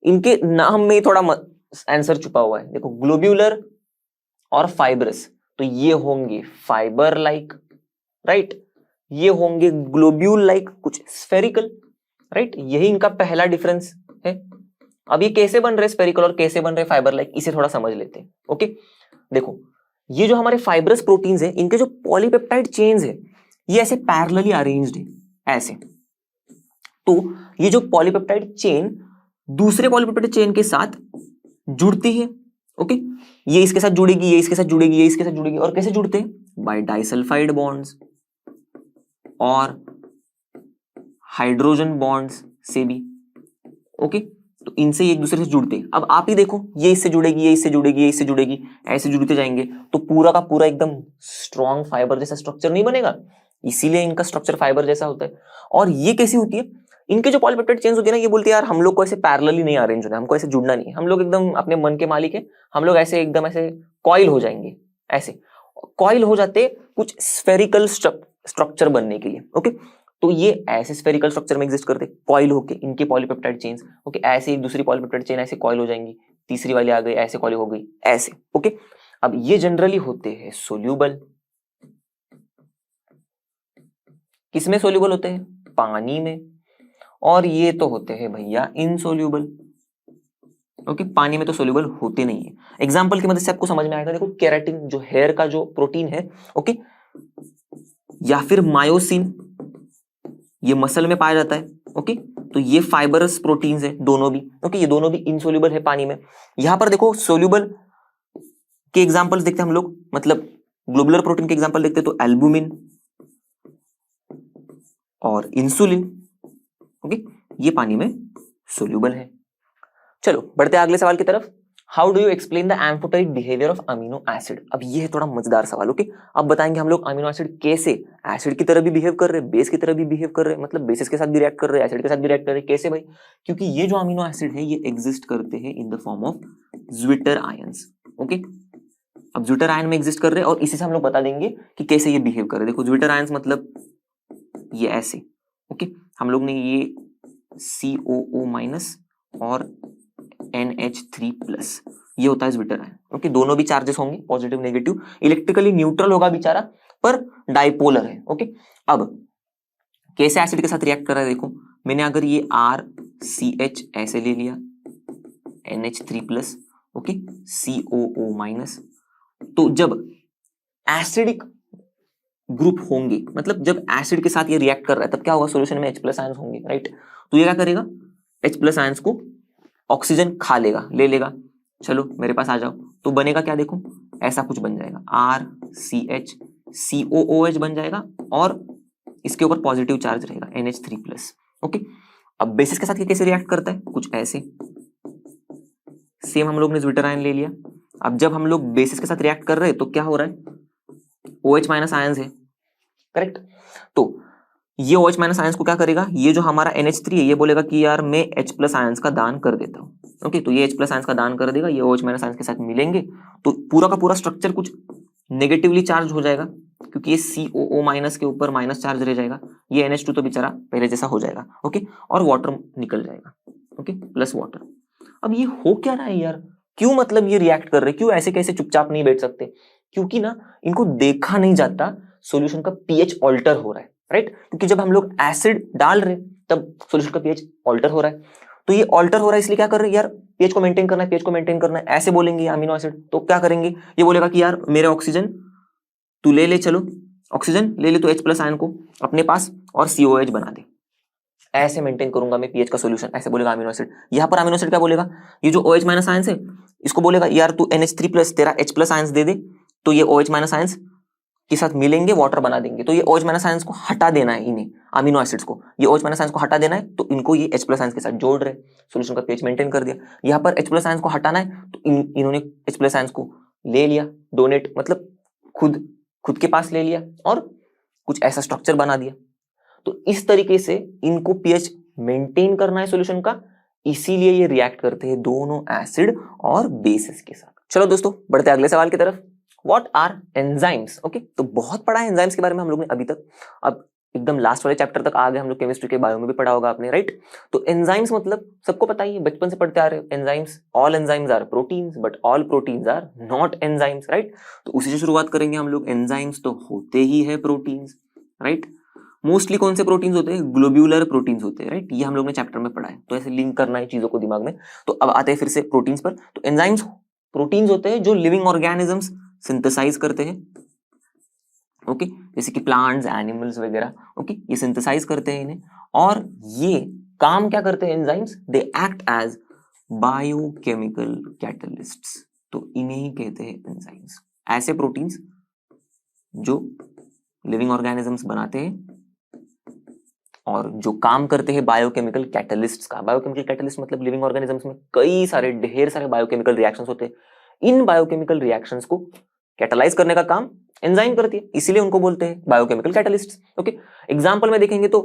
इनके नाम में थोड़ा आंसर छुपा हुआ है। देखो ग्लोब्यूलर और फाइब्रस, तो ये होंगे फाइबर लाइक, राइट, ये होंगे ग्लोब्यूल लाइक, कुछ स्फेरिकल, राइट। यही इनका पहला डिफरेंस है। अब ये कैसे बन रहे स्फेरिकल और कैसे बन रहे फाइबर लाइक, इसे थोड़ा समझ लेते हैं। ओके देखो ये जो हमारे फाइब्रस प्रोटीन्स हैं इनके जो पॉलीपेप्टाइड चेन्स है ये ऐसे पैरेलली अरेंज्ड है ऐसे। तो ये जो पॉलीपेप्टाइड चेन दूसरे पॉलीपेप्टाइड चेन के साथ जुड़ती है, ओके ये इसके साथ जुड़ेगी, ये इसके साथ जुड़ेगी, ये इसके साथ जुड़ेगी, और कैसे जुड़ते हैं, बाय डाइसल्फाइड बॉन्ड्स और हाइड्रोजन बॉन्ड्स से भी, ओके तो इनसे एक दूसरे से जुड़ते हैं। अब आप ही देखो ये इससे जुड़ेगी, ये इससे जुड़ेगी, ये इससे जुड़ेगी, ऐसे जुड़ते जाएंगे तो पूरा का पूरा एकदम स्ट्रॉन्ग फाइबर जैसा स्ट्रक्चर नहीं बनेगा, इसीलिए इनका स्ट्रक्चर फाइबर जैसा होता है। और ये कैसी होती है, इनके जो पॉलीपेप्टाइड चेन्स होती है ना ये बोलती है यार हम लोग को ऐसे पैरेलली नहीं अरेंज होना है, हमको ऐसे जुड़ना नहीं है, हम लोग एकदम अपने मन के मालिक है, हम लोग ऐसे एकदम ऐसे कॉइल हो जाएंगे, ऐसे कॉइल हो जाते कुछ स्फेरिकल स्ट्रक्चर बनने के लिए, ओके तो ये ऐसे स्फेरिकल स्ट्रक्चर में एग्जिस्ट करते कॉइल होके इनके पॉलीपेप्टाइड चेन्स, ओके ऐसे एक दूसरी पॉलीपेप्टाइड चेन ऐसे कॉइल हो जाएंगी, तीसरी वाली आ गई ऐसे कॉइल हो गई ऐसे, ओके। अब ये जनरली होते हैं सोल्यूबल, किसमें सोल्यूबल होते हैं, पानी में, और ये तो होते हैं भैया इनसोल्यूबल, ओके पानी में तो सोल्यूबल होते नहीं है। एग्जांपल की मदद से आपको समझ में आएगा, देखो केराटिन जो हेयर का जो प्रोटीन है, ओके या फिर मायोसिन ये मसल में पाया जाता है, ओके तो ये फाइबरस प्रोटीन्स है दोनों भी, ओके ये दोनों भी इनसोल्यूबल है पानी में। यहां पर देखो सोल्यूबल के एग्जांपल्स देखते हैं हम लोग, मतलब ग्लोबुलर प्रोटीन के एग्जांपल देखते हैं तो एल्बुमिन और इंसुलिन, ओके ये पानी में सोल्यूबल है। चलो बढ़ते हैं अगले सवाल की तरफ। How do you explain the amphoteric behaviour of amino acid. अब ये है थोड़ा मजेदार सवाल, ओके अब बताएंगे हम लोग अमीनो एसिड कैसे एसिड की तरह भी बिहेव कर रहे हैं, बेस की तरह भी बिहेव कर रहे हैं, मतलब बेसिस के साथ भी रिएक्ट कर रहे हैं, एसिड के साथ भी रिएक्ट कर रहे हैं, कैसे भाई, क्योंकि ये जो अमीनो एसिड है ये एग्जिस्ट करते हैं in the form of zwitter ions, okay अब ज्विटर आयन में एग्जिस्ट कर रहे हैं और इसी से हम लोग बता देंगे कि कैसे ये बिहेव कर रहे हैं। देखो ज्विटर आयंस मतलब ये ऐसे, ओके हम लोग ने ये COO माइनस और NH3+ ये होता है ज्विटर आयन, ओके दोनों भी चार्जेस होंगे पॉजिटिव नेगेटिव, इलेक्ट्रिकली न्यूट्रल होगा बेचारा पर डाइपोलर है, ओके। अब कैसे एसिड के साथ रिएक्ट कर रहा है, देखो मैंने अगर ये RCH ऐसे ले लिया, NH3+, ओके COO माइनस, तो जब एसिडिक ग्रुप होंगे मतलब जब एसिड के साथ ये रिएक्ट कर रहा है तब क्या होगा, सॉल्यूशन में H+ आयंस होंगे, राइट। तो ये क्या करेगा, H+ आयंस को ऑक्सीजन खा लेगा, ले लेगा, चलो मेरे पास आ जाओ, तो बनेगा क्या, देखो ऐसा कुछ बन जाएगा, RCH COOH बन जाएगा और इसके ऊपर पॉजिटिव चार्ज रहेगा NH3+, ओके। अब बेसिस के साथ ये कैसे रिएक्ट करता है, कुछ ऐसे, सेम हम लोग ने ज्विटर आयन ले लिया। अब जब हम लोग बेसिस के साथ रिएक्ट कर रहे हैं तो क्या हो रहा है, OH- आयंस है, करेक्ट। तो ये OH- आयंस को क्या करेगा, ये जो हमारा NH3 है ये बोलेगा कि यार मैं H+ आयंस का दान कर देता हूँ, ओके तो ये H+ आयंस का दान कर देगा, ये OH- आयंस के साथ मिलेंगे तो पूरा का पूरा स्ट्रक्चर कुछ नेगेटिवली चार्ज हो जाएगा क्योंकि ये COO- के ऊपर माइनस चार्ज रह जाएगा, ये NH2 तो बेचारा पहले जैसा हो जाएगा, ओके और वाटर निकल जाएगा, ओके प्लस वाटर। अब ये हो क्या रहा है यार, क्यों मतलब ये रिएक्ट कर रहे, क्यों ऐसे कैसे चुपचाप नहीं बैठ सकते, क्योंकि ना इनको देखा नहीं जाता सॉल्यूशन का pH ऑल्टर हो रहा है, राइट क्योंकि जब हम लोग एसिड डाल रहे तब सॉल्यूशन का pH ऑल्टर हो रहा है, तो ये ऑल्टर हो रहा है इसलिए क्या कर रहे हैं यार, pH को मेंटेन करना है, pH को मेंटेन करना है, ऐसे बोलेंगे अमीनो एसिड, तो क्या करेंगे, ये बोलेगा कि यार मेरे ऑक्सीजन तू ले ले, चलो ऑक्सीजन ले ले तो H+ आयन को अपने पास और COH बना दे, ऐसे मेंटेन करूंगा मैं pH का सॉल्यूशन, ऐसे बोलेगा अमीनो एसिड। यहाँ पर अमीनो एसिड क्या बोलेगा, ये जो OH- आयंस है इसको बोलेगा यार तू NH3+ तेरा H+ आयंस दे दे, तो ये OH- आयंस के साथ मिलेंगे वाटर बना देंगे, तो ये OH- आयंस को हटा देना है, इन्हें अमीनो एसिड्स को ये OH- आयंस को हटा देना है, तो इनको ये H+ आयंस के साथ जोड़ रहे, सॉल्यूशन का pH मेंटेन कर दिया। यहाँ पर H+ आयंस को हटाना है तो इन्होंने H+ आयंस को ले लिया, डोनेट मतलब खुद के पास ले लिया और कुछ ऐसा स्ट्रक्चर बना दिया। तो इस तरीके से इनको पीएच मेंटेन करना है सॉल्यूशन का, इसीलिए ये रिएक्ट करते हैं दोनों एसिड और बेसिस के साथ। चलो दोस्तों बढ़ते हैं अगले सवाल की तरफ। What are enzymes? ओके, तो बहुत पढ़ा है एंजाइम्स के बारे में हम लोग ने अभी तक, अब एकदम लास्ट वाले चैप्टर तक आ गए हम लोग, केमिस्ट्री के बायो में भी पढ़ा होगा आपने, राइट। तो एंजाइम्स मतलब सबको पता ही है, बचपन से पढ़ते आ रहे हैं enzymes. All enzymes are proteins but all proteins are not enzymes, right. तो उसी से शुरुआत करेंगे हम लोग। एंजाइम्स तो होते ही है प्रोटीन्स, राइट। मोस्टली कौन से प्रोटीन्स होते हैं? ग्लोब्यूलर प्रोटीन्स होते हैं, राइट। ये हम लोग ने चैप्टर में पढ़ा है, तो ऐसे लिंक करना है चीजों को दिमाग में। तो अब आते हैं फिर से प्रोटीन्स पर। तो एंजाइम्स प्रोटीन्स होते हैं जो लिविंग ऑर्गेनिजम्स सिंथेसाइज करते हैं, ओके, जैसे कि प्लांट्स, एनिमल्स वगैरह, ओके, ये सिंथेसाइज करते हैं इन्हें। और ये काम क्या करते हैं enzymes? They act as biochemical catalysts. तो इन्हें ही कहते हैं एंजाइम्स, ऐसे प्रोटीन्स जो लिविंग ऑर्गेनिजम्स बनाते हैं और जो काम करते हैं बायोकेमिकल कैटलिस्ट्स का। बायोकेमिकल कैटलिस्ट मतलब लिविंग ऑर्गेनिजम्स में कई सारे, ढेर सारे बायोकेमिकल रिएक्शंस होते हैं। इन बायोकेमिकल रिएक्शंस को कैटलाइज करने का काम एंजाइम करती है, इसीलिए उनको बोलते हैं बायोकेमिकल कैटलिस्ट्स। ओके, एग्जांपल में देखेंगे तो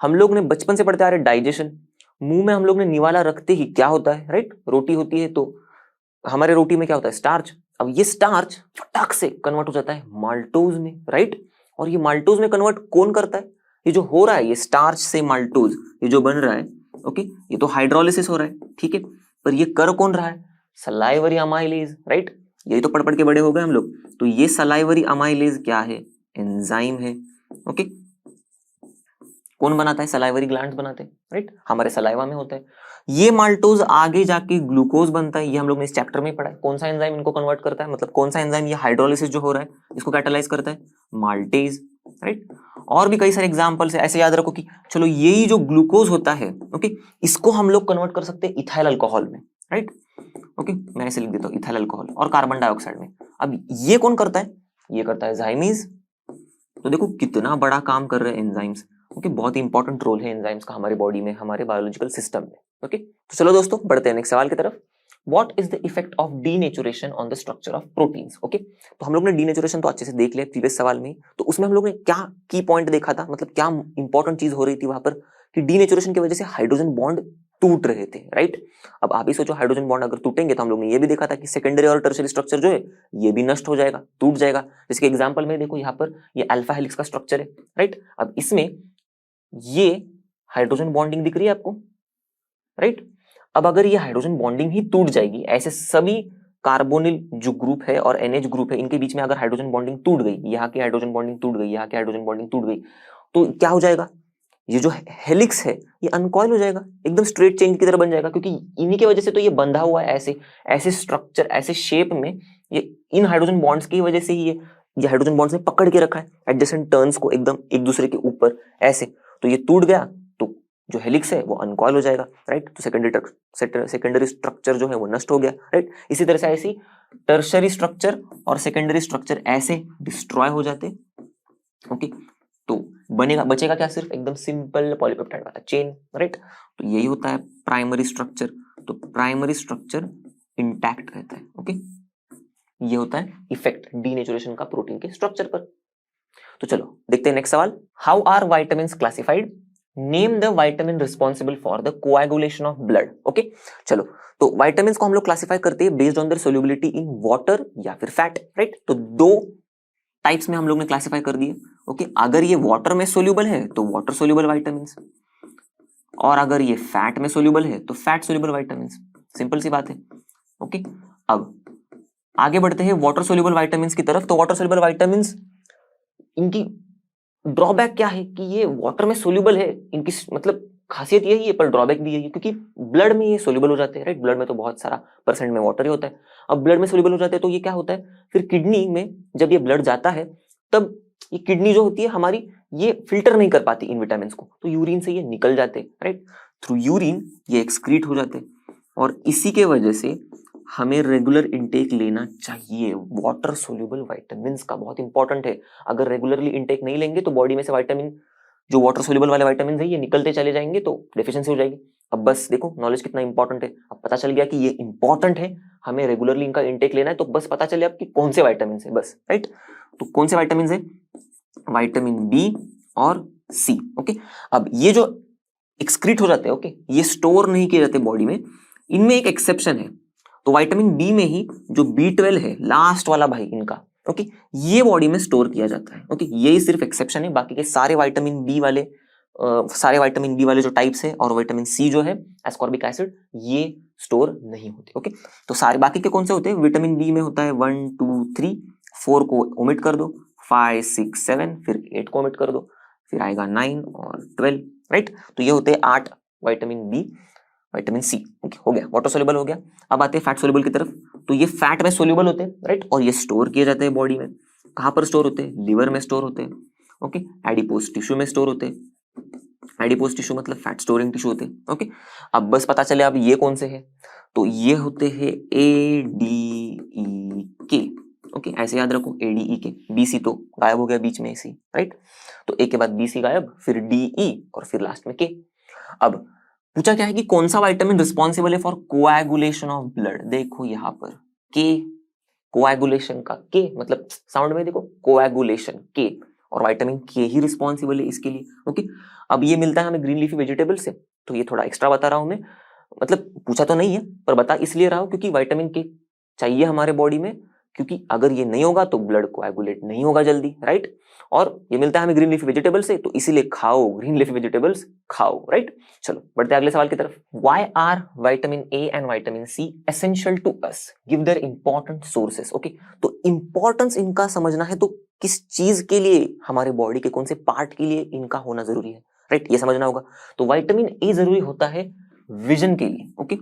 हम लोग ने बचपन से पढ़ते आ रहे डाइजेशन। मुंह में हम लोग ने निवाला रखते ही क्या होता है, राइट, रोटी होती है, तो हमारे रोटी में क्या होता है? स्टार्च। अब ये स्टार्च फटाक से कन्वर्ट हो जाता है माल्टोज में, राइट। और ये माल्टोज में कन्वर्ट कौन करता है? ये जो हो रहा है, ये स्टार्च से माल्टोज, ये जो बन रहा है, ओके, ये तो हाइड्रोलिसिस हो रहा है, ठीक है, पर ये कर कौन रहा है? Salivary amylase, right. यही तो पढ़ पढ़ के बड़े हो गए हम लोग। तो ये सलाइवरी अमाइलेज क्या है? एंजाइम है, ओके। कौन बनाता है? सलाइवरी ग्लैंड्स बनाते हैं, राइट, हमारे सलाइवा में होता है। ये माल्टोज आगे जाके ग्लूकोज बनता है, ये हम लोग ने इस चैप्टर में पढ़ा है। कौन सा एंजाइम इनको कन्वर्ट करता है, मतलब कौन सा एंजाइम ये हाइड्रोलिसिस जो हो रहा है इसको कैटालाइज करता है? Maltase, right. और भी कई सारे एग्जांपल्स है, ऐसे याद रखो कि चलो यही जो ग्लूकोज होता है, ओके, इसको हम लोग कन्वर्ट कर सकते हैं इथाइल अल्कोहल में, राइट। ओके, मैं ऐसे लिख देता हूँ इथाइल अल्कोहल और कार्बन डाइऑक्साइड में। अब ये कौन करता है? ये करता है जाइमीज। तो देखो कितना बड़ा काम कर रहे हैं एंजाइम्स, ओके, बहुत ही इंपॉर्टेंट रोल है एंजाइम्स का हमारे बॉडी में, हमारे बायोलॉजिकल सिस्टम में, ओके। तो चलो दोस्तों बढ़ते हैं नेक्स्ट सवाल की तरफ। What is the effect of denaturation on the structure of proteins? Okay, तो हम लोग ने डीनेचुरेशन तो अच्छे से देख लिया प्रीवियस सवाल में, तो उसमें हम लोग ने क्या की पॉइंट देखा था, मतलब क्या इंपॉर्टेंट चीज हो रही थी वहां पर, कि डीनेचुरेशन की वजह से हाइड्रोजन बॉन्ड टूट रहे थे, राइट। अब आप ही सोचो, हाइड्रोजन बॉन्ड अगर टूटेंगे तो हम लोग ने ये भी देखा था कि सेकेंडरी और टर्शियरी स्ट्रक्चर जो है ये भी नष्ट हो जाएगा, टूट जाएगा। जैसे कि एग्जांपल में देखो यहाँ पर ये अल्फा हेलिक्स का स्ट्रक्चर है, राइट। अब इसमें ये हाइड्रोजन बॉन्डिंग दिख रही है आपको, राइट। अब अगर ये हाइड्रोजन बॉन्डिंग ही टूट जाएगी, ऐसे सभी कार्बोनिल जो ग्रुप है और एनएच ग्रुप है इनके बीच में अगर हाइड्रोजन बॉन्डिंग टूट गई, यहाँ की हाइड्रोजन बॉन्डिंग टूट गई, यहाँ की हाइड्रोजन बॉन्डिंग टूट गई, तो क्या हो जाएगा? ये जो हेलिक्स है ये अनकॉइल हो जाएगा, एकदम स्ट्रेट चेन की तरह बन जाएगा, क्योंकि इन्हीं की वजह से तो ये बंधा हुआ है ऐसे ऐसे स्ट्रक्चर, ऐसे शेप में, ये इन हाइड्रोजन बॉन्ड्स की वजह से ही ये हाइड्रोजन बॉन्ड्स ने पकड़ के रखा है एडजेसेंट टर्न्स को एकदम एक दूसरे के ऊपर ऐसे। तो ये टूट गया तो जो हेलिक्स है वो अनकॉइल हो जाएगा, राइट। तो सेकेंडरी स्ट्रक्चर जो है वो नष्ट हो गया, राइट। इसी तरह से ऐसी टर्शरी स्ट्रक्चर और सेकेंडरी स्ट्रक्चर ऐसे डिस्ट्रॉय हो जाते, ओके। तो बचेगा क्या? सिर्फ एकदम सिंपल पॉलीपेप्टाइड वाला चेन, राइट। तो यही होता है प्राइमरी स्ट्रक्चर। तो प्राइमरी स्ट्रक्चर इंटैक्ट रहता है, ओके। ये होता है इफेक्ट डीनेचुरेशन का प्रोटीन के स्ट्रक्चर पर। तो चलो देखते हैं नेक्स्ट सवाल। How are vitamins classified? Name the vitamin responsible for the coagulation of blood. Okay, चलो, तो वाइटामिन्स को हम लोग क्लासिफाई करते हैं based on their solubility in water या फिर फैट, राइट। तो दो टाइप्स में हम लोग ने क्लासिफाई कर दिए, ओके। अगर ये वाटर में सोल्यूबल है तो वाटर सोल्यूबल वाइटामिन्स, और अगर ये फैट में सोल्यूबल है तो फैट सोल्यूबल वाइटामिन्स। सिंपल सी बात है, ओके। अब आगे बढ़ते हैं वाटर सोल्यूबल वाइटामिन्स की तरफ। तो वाटर सोल्यूबल वाइटामिन्स, इनकी ड्रॉबैक क्या है कि ये वाटर में सोल्यूबल है, इनकी मतलब खासियत यही है, पर ड्रॉबैक भी यही है क्योंकि ब्लड में ये सोल्यूबल हो जाते हैं, राइट। ब्लड में तो बहुत सारा परसेंट में वाटर ही होता है। अब ब्लड में सोल्यूबल हो जाते हैं तो ये क्या होता है, फिर किडनी में जब ये ब्लड जाता है तब ये किडनी जो होती है हमारी, ये फिल्टर नहीं कर पाती इन विटामिन को, तो यूरिन से ये निकल जाते हैं, राइट। थ्रू यूरिन ये एक्सक्रीट हो जाते हैं और इसी के वजह से हमें रेगुलर इंटेक लेना चाहिए वाटर सोल्यूबल वाइटामिन्स का, बहुत इंपॉर्टेंट है। अगर रेगुलरली इंटेक नहीं लेंगे तो बॉडी में से वाइटामिन, जो वाटर सोल्यूबल वाले वाइटामिन है, ये निकलते चले जाएंगे तो डेफिशिएंसी हो जाएगी। अब बस देखो नॉलेज कितना इंपॉर्टेंट है, अब पता चल गया कि ये इंपॉर्टेंट है, हमें रेगुलरली इनका इंटेक लेना है, तो बस पता चले आपकी कौन से वाइटामिन है बस, राइट। तो कौन से वाइटामिन है, विटामिन बी और सी। ओके, अब ये जो एक्सक्रीट हो जाते हैं, ओके, ये स्टोर नहीं किए जाते बॉडी में, इनमें एक एक्सेप्शन है। तो विटामिन बी में ही जो B12 है, लास्ट वाला भाई इनका, ओके, ये बॉडी में स्टोर किया जाता है। ओके, यही सिर्फ एक्सेप्शन है, बाकी के सारे विटामिन बी वाले जो टाइप्स है और विटामिन सी जो है एस्कॉर्बिक एसिड, ये स्टोर नहीं होते। ओके, तो सारे बाकी के कौन से होते हैं, विटामिन बी में होता है 1 2 3, 4 को ओमिट कर दो, 5 6 7, फिर 8 को ओमिट कर दो, फिर आएगा 9 और 12, राइट। तो ये होते हैं 8 vitamin B, vitamin C. Okay, हो गया, वाटर सोल्यूबल हो गया। अब आते हैं फैट सोल्यूबल की तरफ। तो ये फैट में सोल्यूबल होते हैं, राइट, और ये स्टोर किए जाते हैं बॉडी में। कहां पर स्टोर होते हैं, लिवर में स्टोर होते हैं। ओके, एडिपोज टिश्यू में स्टोर होते हैं। एडिपोज टिश्यू मतलब फैट स्टोरिंग टिश्यू होते हैं। ओके, अब बस पता चले अब ये कौन से हैं, तो ये होते हैं ADE के। ओके, ऐसे याद रखो, ADE के। BC तो गायब हो गया बीच में, सी, राइट। तो ए के बाद BC गायब, फिर DE और फिर लास्ट में के। अब पूछा क्या है कि कौन सा विटामिन रिस्पॉन्सिबल है फॉर कोएगुलेशन ऑफ ब्लड। देखो यहाँ पर के, कोएगुलेशन का के मतलब साउंड में देखो, कोएगुलेशन के, और विटामिन के ही रिस्पॉन्सिबल है इसके लिए। ओके, अब ये मिलता है हमें ग्रीन लीफी वेजिटेबल से, तो ये थोड़ा एक्स्ट्रा बता रहा हूं मैं, मतलब पूछा तो नहीं है पर बता इसलिए रहा हूं क्योंकि विटामिन के चाहिए हमारे बॉडी में, क्योंकि अगर ये नहीं होगा तो ब्लड कोएगुलेट नहीं होगा जल्दी, राइट। और ये मिलता है हमें ग्रीन लीफी वेजिटेबल से, तो इसीलिए खाओ ग्रीन लीफी वेजिटेबल्स, खाओ, राइट। चलो बढ़ते हैं अगले सवाल की तरफ। Why are vitamin A and vitamin C essential to us, give their important sources. Okay, तो इंपॉर्टेंस इनका समझना है तो किस चीज के लिए, हमारे बॉडी के कौन से पार्ट के लिए इनका होना जरूरी है, राइट, ये समझना होगा। तो विटामिन ए जरूरी होता है विजन के लिए। ओके,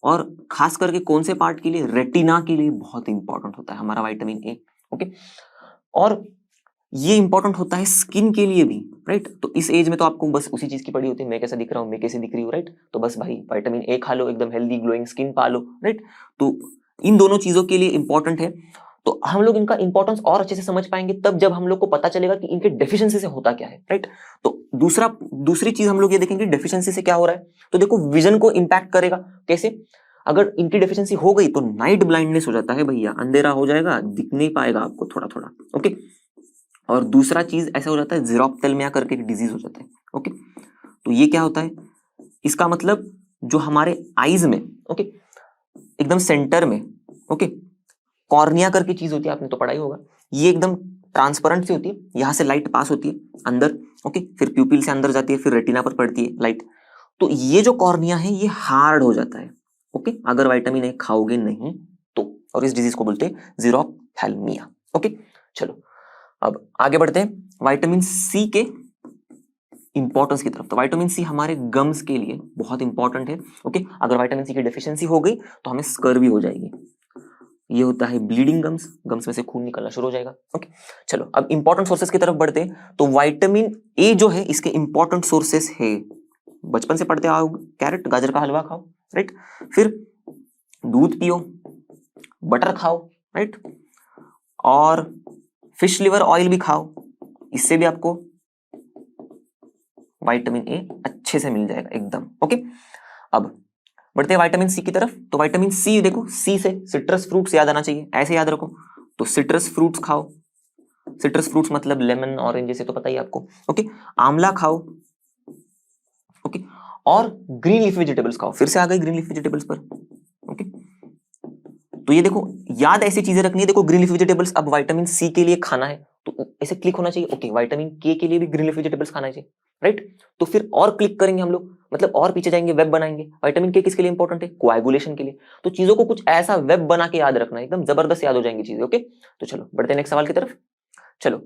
और खास करके कौन से पार्ट के लिए, रेटिना के लिए बहुत इंपॉर्टेंट होता है हमारा विटामिन ए। ओके, और ये इंपॉर्टेंट होता है स्किन के लिए भी, राइट। तो इस एज में तो आपको बस उसी चीज की पड़ी होती है, मैं कैसा दिख रहा हूँ, मैं कैसे दिख रही हूँ, राइट। तो बस भाई विटामिन ए खा लो, एकदम हेल्दी ग्लोइंग स्किन पा लो, राइट। तो इन दोनों चीजों के लिए इंपॉर्टेंट है। तो हम लोग इनका इंपॉर्टेंस और अच्छे से समझ पाएंगे तब जब हम लोग को पता चलेगा कि इनके डेफिशिएंसी से होता क्या है, राइट। तो दूसरी चीज हम लोग ये देखेंगे डेफिशिएंसी से क्या हो रहा है। तो देखो विजन को इंपैक्ट करेगा कैसे, अगर इनकी डेफिशिएंसी हो गई तो नाइट ब्लाइंडनेस हो जाता है भैया, अंधेरा हो जाएगा, दिख नहीं पाएगा आपको थोड़ा थोड़ा। ओके, और दूसरा चीज ऐसा हो जाता है ज़ीरोफ्थेल्मिया करके एक डिजीज हो जाता है। ओके, तो ये क्या होता है, इसका मतलब जो हमारे आईज में, ओके, एकदम सेंटर में, ओके, कॉर्निया करके चीज होती है, आपने तो पढ़ा ही होगा, ये एकदम ट्रांसपेरेंट सी होती है, यहां से लाइट पास होती है अंदर, ओके, फिर प्यूपिल से अंदर जाती है, फिर रेटिना पर पड़ती है लाइट। तो ये जो कॉर्निया है ये हार्ड हो जाता है, ओके, अगर विटामिन ए खाओगे नहीं तो, और इस डिजीज को बोलते हैं ज़ीरोफ्थेल्मिया। ओके, चलो अब आगे बढ़ते हैं विटामिन सी के इंपॉर्टेंस की तरफ। तो विटामिन सी हमारे गम्स के लिए बहुत इंपॉर्टेंट है। ओके, अगर विटामिन सी की डेफिशिएंसी हो गई तो हमें स्कर्वी हो जाएगी, ये होता है ब्लीडिंग गम्स, गम्स में से खून निकलना शुरू हो जाएगा। ओके, चलो अब इंपॉर्टेंट सोर्सेस की तरफ बढ़ते हैं। तो विटामिन ए जो है इसके इंपॉर्टेंट सोर्सेस है, बचपन से पढ़ते आओ, कैरेट गाजर का हलवा खाओ, राइट, फिर दूध पियो, बटर खाओ, राइट, और फिश लिवर ऑयल भी खाओ, इससे भी आपको विटामिन ए अच्छे से मिल जाएगा एकदम। ओके, अब बढ़ते हैं विटामिन सी की तरफ। तो विटामिन सी देखो, सी से सिट्रस फ्रूट्स याद आना चाहिए, ऐसे याद रखो। तो सिट्रस फ्रूट्स खाओ, सिट्रस फ्रूट्स मतलब लेमन, ऑरेंज, जैसे तो पता ही आपको। ओके, आंवला खाओ, ओके, और ग्रीन लीफ वेजिटेबल्स खाओ। फिर से आ गई ग्रीन लीफ वेजिटेबल्स पर। ओके, तो ये देखो याद ऐसी चीजें रखनी है, देखो ग्रीन लीफ वेजिटेबल्स अब विटामिन सी के लिए खाना है तो ऐसे क्लिक होना चाहिए। ओके, विटामिन के लिए भी ग्रीन लीफ वेजिटेबल्स खाना चाहिए, राइट। तो फिर और क्लिक करेंगे हम लोग, मतलब और पीछे जाएंगे, वेब बनाएंगे। विटामिन के किसके लिए इंपॉर्टेंट है, कोएगुलेशन के लिए। तो चीजों को कुछ ऐसा वेब बना के याद रखना है, एकदम जबरदस्त याद हो जाएंगी चीजें। ओके, तो चलो बढ़ते हैं नेक्स्ट सवाल की तरफ। चलो,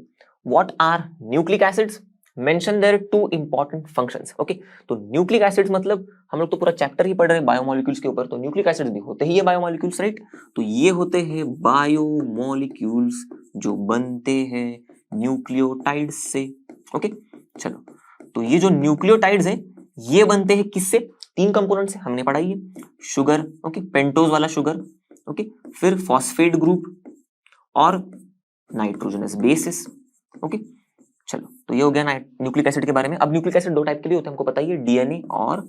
what are nucleic acids, mention their two important functions. Okay, तो न्यूक्लिक एसिड्स मतलब हम लोग तो पूरा चैप्टर ही पढ़ रहे हैं बायोमोलिक्यूल्स के ऊपर, तो न्यूक्लिक एसिड्स भी होते ही है बायोमोलिक्यूल्स, राइट। तो ये होते हैं बायोमोलिक्यूल्स जो बनते हैं न्यूक्लियोटाइड्स से। ओके, चलो, तो ये जो न्यूक्लियोटाइड्स हैं ये बनते हैं किससे, 3 कंपोनेंट से, हमने पढ़ा है, शुगर, ओके, पेंटोज वाला शुगर, ओके, फिर फॉस्फेट ग्रुप और नाइट्रोजनस बेसिस। ओके, चलो, तो ये हो गया न्यूक्लिक एसिड के बारे में। अब न्यूक्लिक एसिड 2 टाइप के भी होते हैं, हमको पता ही है, डीएनए और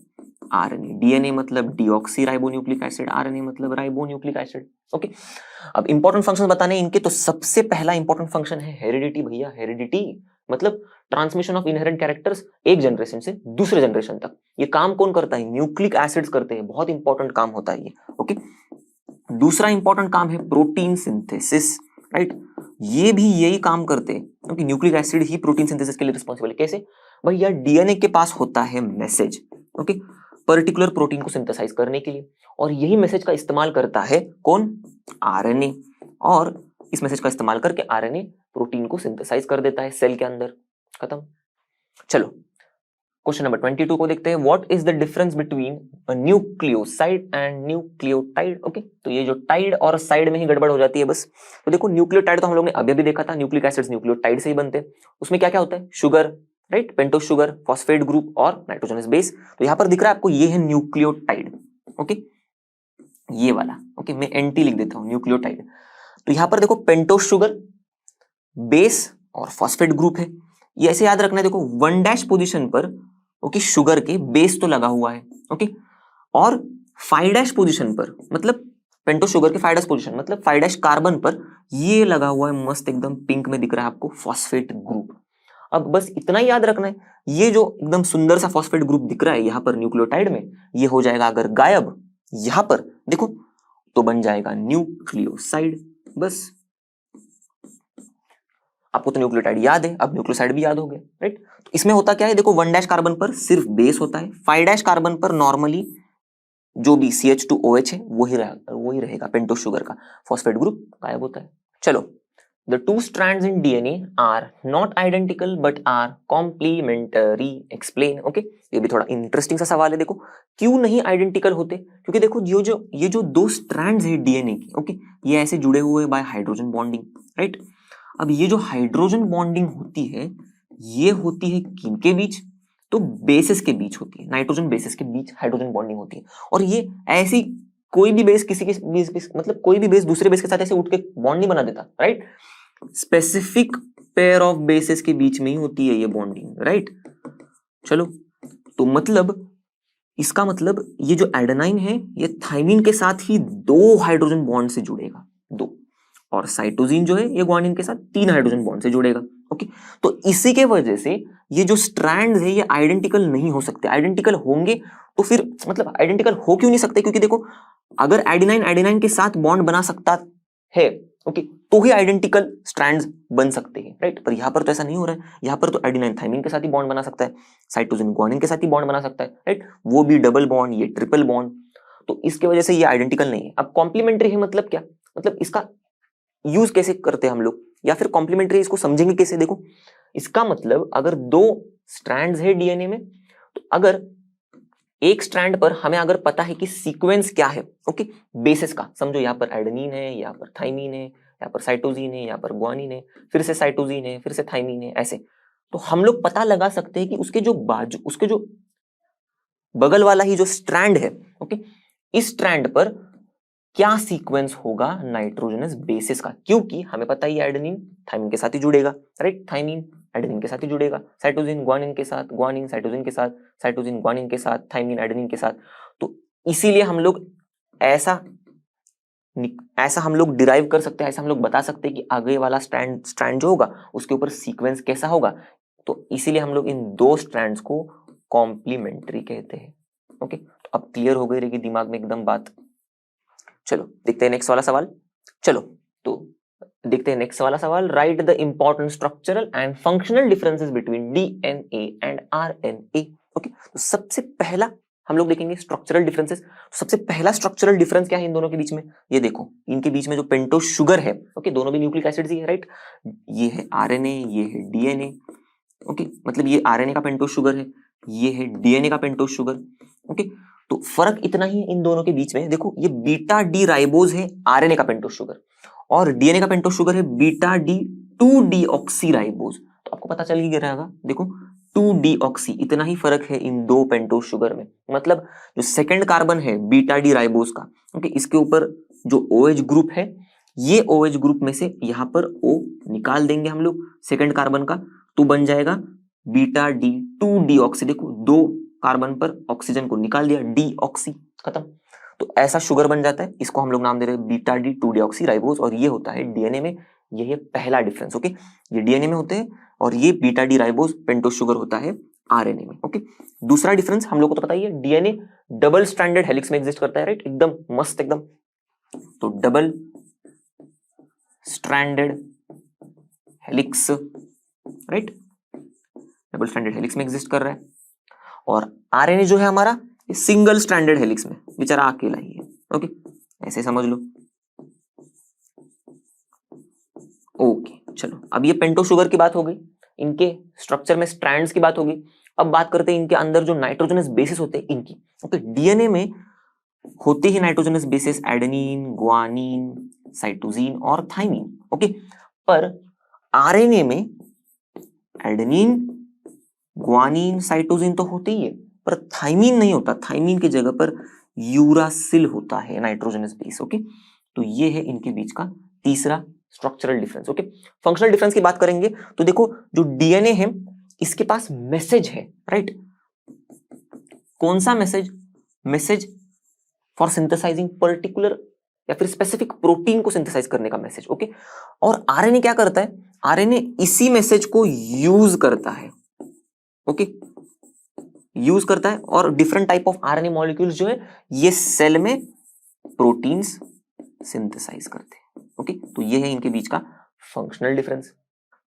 आरएनए, डीएनए मतलब डीऑक्सी राइबोन्यूक्लिक एसिड, आरएनए मतलब राइबोन्यूक्लिक एसिड। ओके, अब इंपॉर्टेंट फंक्शन बताने इनके, तो सबसे पहला इंपॉर्टेंट फंक्शन है हेरिडिटी भैया, हेरिडिटी मतलब ट्रांसमिशन ऑफ इनहेरेंट कैरेक्टर्स एक जनरेशन से दूसरे जनरेशन तक। ये काम कौन करता है? न्यूक्लिक एसिड्स करते हैं, बहुत इंपॉर्टेंट काम होता है ये। ओके, दूसरा इंपॉर्टेंट काम है प्रोटीन सिंथेसिस, राइट? ये भी यही काम करते हैं क्योंकि न्यूक्लिक एसिड ही प्रोटीन सिंथेसिस के लिए रिस्पॉन्सिबल है। कैसे भैया? डीएनए के पास होता है मैसेज, ओके, पर्टिकुलर प्रोटीन को सिंथेसाइज करने के लिए, और यही मैसेज का इस्तेमाल करता है कौन? आरएनए, और इस मैसेज का इस्तेमाल करके आरएनए प्रोटीन को सिंथेसाइज कर देता है सेल के अंदर। खत्म। चलो क्वेश्चन नंबर 22 को देखते हैं। What is the difference between a nucleoside and nucleotide? Okay, तो ये जो टाइड और साइड में ही गड़बड़ हो जाती है बस। तो देखो न्यूक्लियोटाइड तो हम लोग ने अभी अभी देखा था, न्यूक्लिक एसिड्स न्यूक्लियोटाइड से ही बनते हैं। उसमें क्या क्या होता है? Sugar, right, pentose sugar, phosphate group और नाइट्रोजनस बेस। तो यहाँ पर दिख रहा है आपको, ये है न्यूक्लियोटाइड। ओके, ये वाला, ओके, मैं एंटी लिख देता हूँ, न्यूक्लियोटाइड। तो यहाँ पर देखो पेंटोस शुगर, बेस और फॉस्फेट ग्रुप है। ये ऐसे याद रखना है, देखो 1' पोजीशन पर, ओके, शुगर के बेस तो लगा हुआ है, ओके, और 5' पोजीशन पर, मतलब पेंटोस शुगर के 5' पोजीशन मतलब 5' कार्बन पर ये लगा हुआ है, मस्त एकदम पिंक में दिख रहा है आपको, फॉस्फेट ग्रुप। अब बस इतना ही याद रखना है, ये जो एकदम सुंदर सा फॉस्फेट ग्रुप दिख रहा है यहाँ पर न्यूक्लियोटाइड में, ये हो जाएगा अगर गायब यहां पर देखो, तो बन जाएगा न्यूक्लियोसाइड। बस, आपको तो न्यूक्लियोटाइड याद है, अब न्यूक्लियोसाइड भी याद हो गया, राइट? तो इसमें होता क्या है? देखो 1' कार्बन पर सिर्फ बेस होता है, 5' कार्बन पर नॉर्मली जो भी CH2OH है वही रहेगा पेंटोस शुगर का, फॉस्फेट ग्रुप गायब होता है। चलो, the two strands in DNA are not identical but are complementary, explain. Okay, ये भी थोड़ा इंटरेस्टिंग सा सवाल है। देखो क्यों नहीं आइडेंटिकल होते? क्योंकि देखो ये जो दो स्ट्रैंड्स है डीएनए की, ओके, ये ऐसे जुड़े हुए बाय हाइड्रोजन बॉन्डिंग, राइट? अब ये जो हाइड्रोजन बॉन्डिंग होती है, ये होती है किनके बीच? तो बेसिस के बीच होती है, नाइट्रोजन बेसिस के बीच हाइड्रोजन बॉन्डिंग होती है। और ये ऐसी कोई भी बेस किसी के बेस मतलब कोई भी बेस दूसरे बेस के साथ ऐसे उठ के बॉन्ड नहीं बना देता, right? Specific pair of basis के बीच में ही होती है ये बॉन्डिंग, राइट? चलो, तो मतलब इसका मतलब ये जो एडेनाइन है ये थाइमिन के साथ ही 2 हाइड्रोजन बॉन्ड से जुड़ेगा, 2, और साइटोसिन जो है ये ग्वानिन के साथ 3 हाइड्रोजन बॉन्ड से जुड़ेगा। ओके, तो इसी के वजह से ये जो स्ट्रैंड्स है ये आइडेंटिकल नहीं हो सकते। आइडेंटिकल होंगे तो फिर मतलब आइडेंटिकल हो क्यों नहीं सकते? क्योंकि देखो अगर एडेनाइन एडेनाइन के साथ बॉन्ड बना सकता है, ओके, तो ही आइडेंटिकल स्ट्रैंड्स बन सकते हैं, राइट? पर यहां पर तो ऐसा नहीं हो रहा है। यहां पर तो एडेनाइन थाइमिन के साथ ही बॉन्ड बना सकता है, साइटोसिन ग्वानिन के साथ ही बॉन्ड बना सकता है, राइट? वो भी डबल बॉन्ड, ये ट्रिपल बॉन्ड। तो इसके वजह से ये आइडेंटिकल नहीं है। अब कॉम्प्लीमेंट्री है मतलब क्या? मतलब इसका यूज कैसे करते हैं हम लोग, या फिर कॉम्प्लीमेंट्री इसको समझेंगे कैसे? देखो इसका मतलब अगर 2 स्ट्रैंड्स है डीएनए में, तो अगर एक स्ट्रैंड पर हमें अगर पता है कि सीक्वेंस क्या है, ओके, बेसिस का, समझो यहाँ पर एडेनिन है, यहाँ पर थाइमिन है, यहाँ पर साइटोसिन है, यहाँ पर ग्वानिन है, फिर से साइटोसिन है, फिर से थाइमिन है, ऐसे, तो हम लोग पता लगा सकते हैं कि उसके जो बगल वाला ही जो स्ट्रैंड है, ओके, इस स्ट्रैंड पर क्या सीक्वेंस होगा नाइट्रोजनस बेसिस का, क्योंकि हमें पता ही एडेनिन थाइमिन के साथ ही जुड़ेगा, राइट? थाइमिन एडेनिन के साथ ही जुड़ेगा, साइटोसिन ग्वानिन के साथ, ग्वानिन साइटोसिन के साथ, साइटोसिन ग्वानिन के साथ, थाइमिन एडेनिन के साथ। तो इसीलिए हम लोग ऐसा हम लोग डिराइव कर सकते हैं, ऐसा हम लोग बता सकते हैं कि आगे वाला स्ट्रैंड जो होगा उसके ऊपर सीक्वेंस कैसा होगा। तो इसीलिए हम लोग इन 2 स्ट्रैंड्स को कॉम्प्लीमेंट्री कहते हैं। ओके, तो अब क्लियर हो गई रहेगी दिमाग में एकदम बात। चलो देखते हैं नेक्स्ट वाला सवाल। चलो तो देखते हैं नेक्स्ट वाला सवाल। Right the important structural and functional differences between DNA and RNA. Okay, तो सबसे पहला हम लोग देखेंगे स्ट्रक्चरल डिफरेंसेस। तो सबसे पहला स्ट्रक्चरल डिफरेंस क्या है इन दोनों के बीच में? ये देखो, इनके बीच में जो पेंटोस शुगर है, ओके, दोनों भी न्यूक्लिक एसिड्स ही है, राइट? ये है आरएनए, ये है डीएनए। ओके, मतलब ये आरएनए का पेंटोस शुगर है, ये है डीएनए का पेंटोस शुगर। ओके, तो फर्क इतना ही इन दोनों के बीच में। देखो ये बीटा डी राइबोज है आरएनए का पेंटोस शुगर, और डीएनए का पेंटोस शुगर है बीटा डी 2 डीऑक्सी राइबोज। तो आपको पता चल ही रहेगा, देखो 2 डीऑक्सी, इतना ही फर्क है इन 2 पेंटोस शुगर में। मतलब जो सेकंड कार्बन है बीटा डी राइबोज का, ओके, इसके ऊपर जो OH ग्रुप है, ये OH ग्रुप में से यहां पर O निकाल देंगे हम लोग सेकंड कार्बन का, तो बन जाएगा बीटा डी 2 डीऑक्सी। देखो 2 कार्बन पर ऑक्सीजन को निकाल दिया, डीऑक्सी, खत्म। तो ऐसा शुगर बन जाता है, इसको हम लोग नाम दे रहे हैं बीटा डी 2 डीऑक्सी राइबोज, और ये होता है डीएनए में। ये है पहला डिफरेंस, ओके। ये डीएनए में होते हैं और ये beta D ribose pentose sugar होता है आरएनए में, ओके। दूसरा डिफरेंस हम लोग को तो पता ही है, डीएनए डबल स्ट्रैंडेड हेलिक्स में एग्जिस्ट करता है, राइट, एकदम मस्त एकदम। तो double stranded helix, right, double stranded helix में एग्जिस्ट कर रहा है। और आरएनए जो है हमारा सिंगल स्ट्रैंडेड हेलिक्स में, बेचारा अकेला ही है, ओके, ऐसे समझ लो। ओके चलो, अब ये पेंटोज शुगर की बात हो गई, इनके स्ट्रक्चर में स्ट्रैंड्स की बात हो गई। अब बात करते हैं इनके अंदर जो नाइट्रोजनस बेसिस होते हैं इनकी, ओके। डीएनए में होते ही nitrogenous bases adenine, guanine, cytosine और थाइमिन, ओके। पर आरएनए में एडेनिन, ग्वानिन, साइटोसिन तो होते ही है, पर थाइमिन नहीं होता। थाइमिन की जगह पर यूरासिल होता है नाइट्रोजनस बेस, ओके। तो ये है इनके बीच का तीसरा structural difference, okay. Functional difference की बात करेंगे तो देखो, जो डीएनए है इसके पास मैसेज है, राइट। कौन सा message? Message for synthesising particular या फिर स्पेसिफिक प्रोटीन को सिंथेसाइज करने का मैसेज, ओके। और आरएनए क्या करता है? आरएनए इसी मैसेज को यूज करता है, ओके, यूज करता है। और different type of RNA molecules जो है ये सेल में प्रोटीन्स सिंथेसाइज करते हैं, ओके। तो ये है इनके बीच का फंक्शनल डिफरेंस।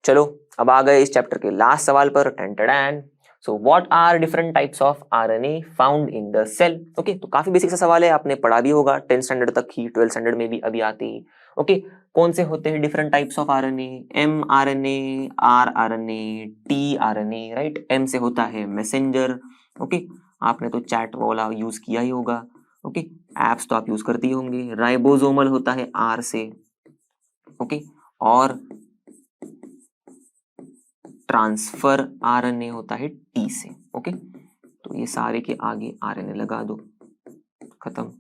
चलो अब आ गए इस चैप्टर के लास्ट सवाल पर। टेंटडैन, so what are different types of RNA found in the cell, okay. तो काफी बेसिक सा सवाल है, आपने पढ़ा भी होगा 10th स्टैंडर्ड तक ही, 12th स्टैंडर्ड में भी अभी आते ही, ओके। कौन से होते हैं different types of RNA? M RNA, R RNA, T RNA, right. M से होता है मैसेंजर, ओके, आपने तो चैट वाला यूज किया ही होगा, ओके, एप्स तो आप यूज करते ही होंगे। राइबोसोमल होता है आर से, ओके, और ट्रांसफर आरएनए होता है टी से, ओके। तो ये सारे के आगे आरएनए लगा दो, खत्म।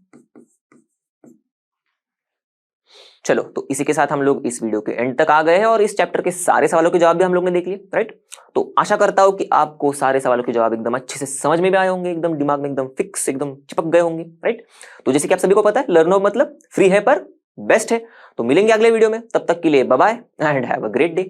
चलो, तो इसी के साथ हम लोग इस वीडियो के एंड तक आ गए हैं और इस चैप्टर के सारे सवालों के जवाब भी हम लोग ने देख लिए, राइट। तो आशा करता हूं कि आपको सारे सवालों के जवाब एकदम अच्छे से समझ में भी आए होंगे, एकदम दिमाग में एकदम फिक्स, एकदम चिपक गए होंगे, राइट। तो जैसे कि आप सभी को पता है, लर्नो मतलब फ्री है पर बेस्ट है। तो मिलेंगे अगले वीडियो में, तब तक के लिए bye bye and have a great day.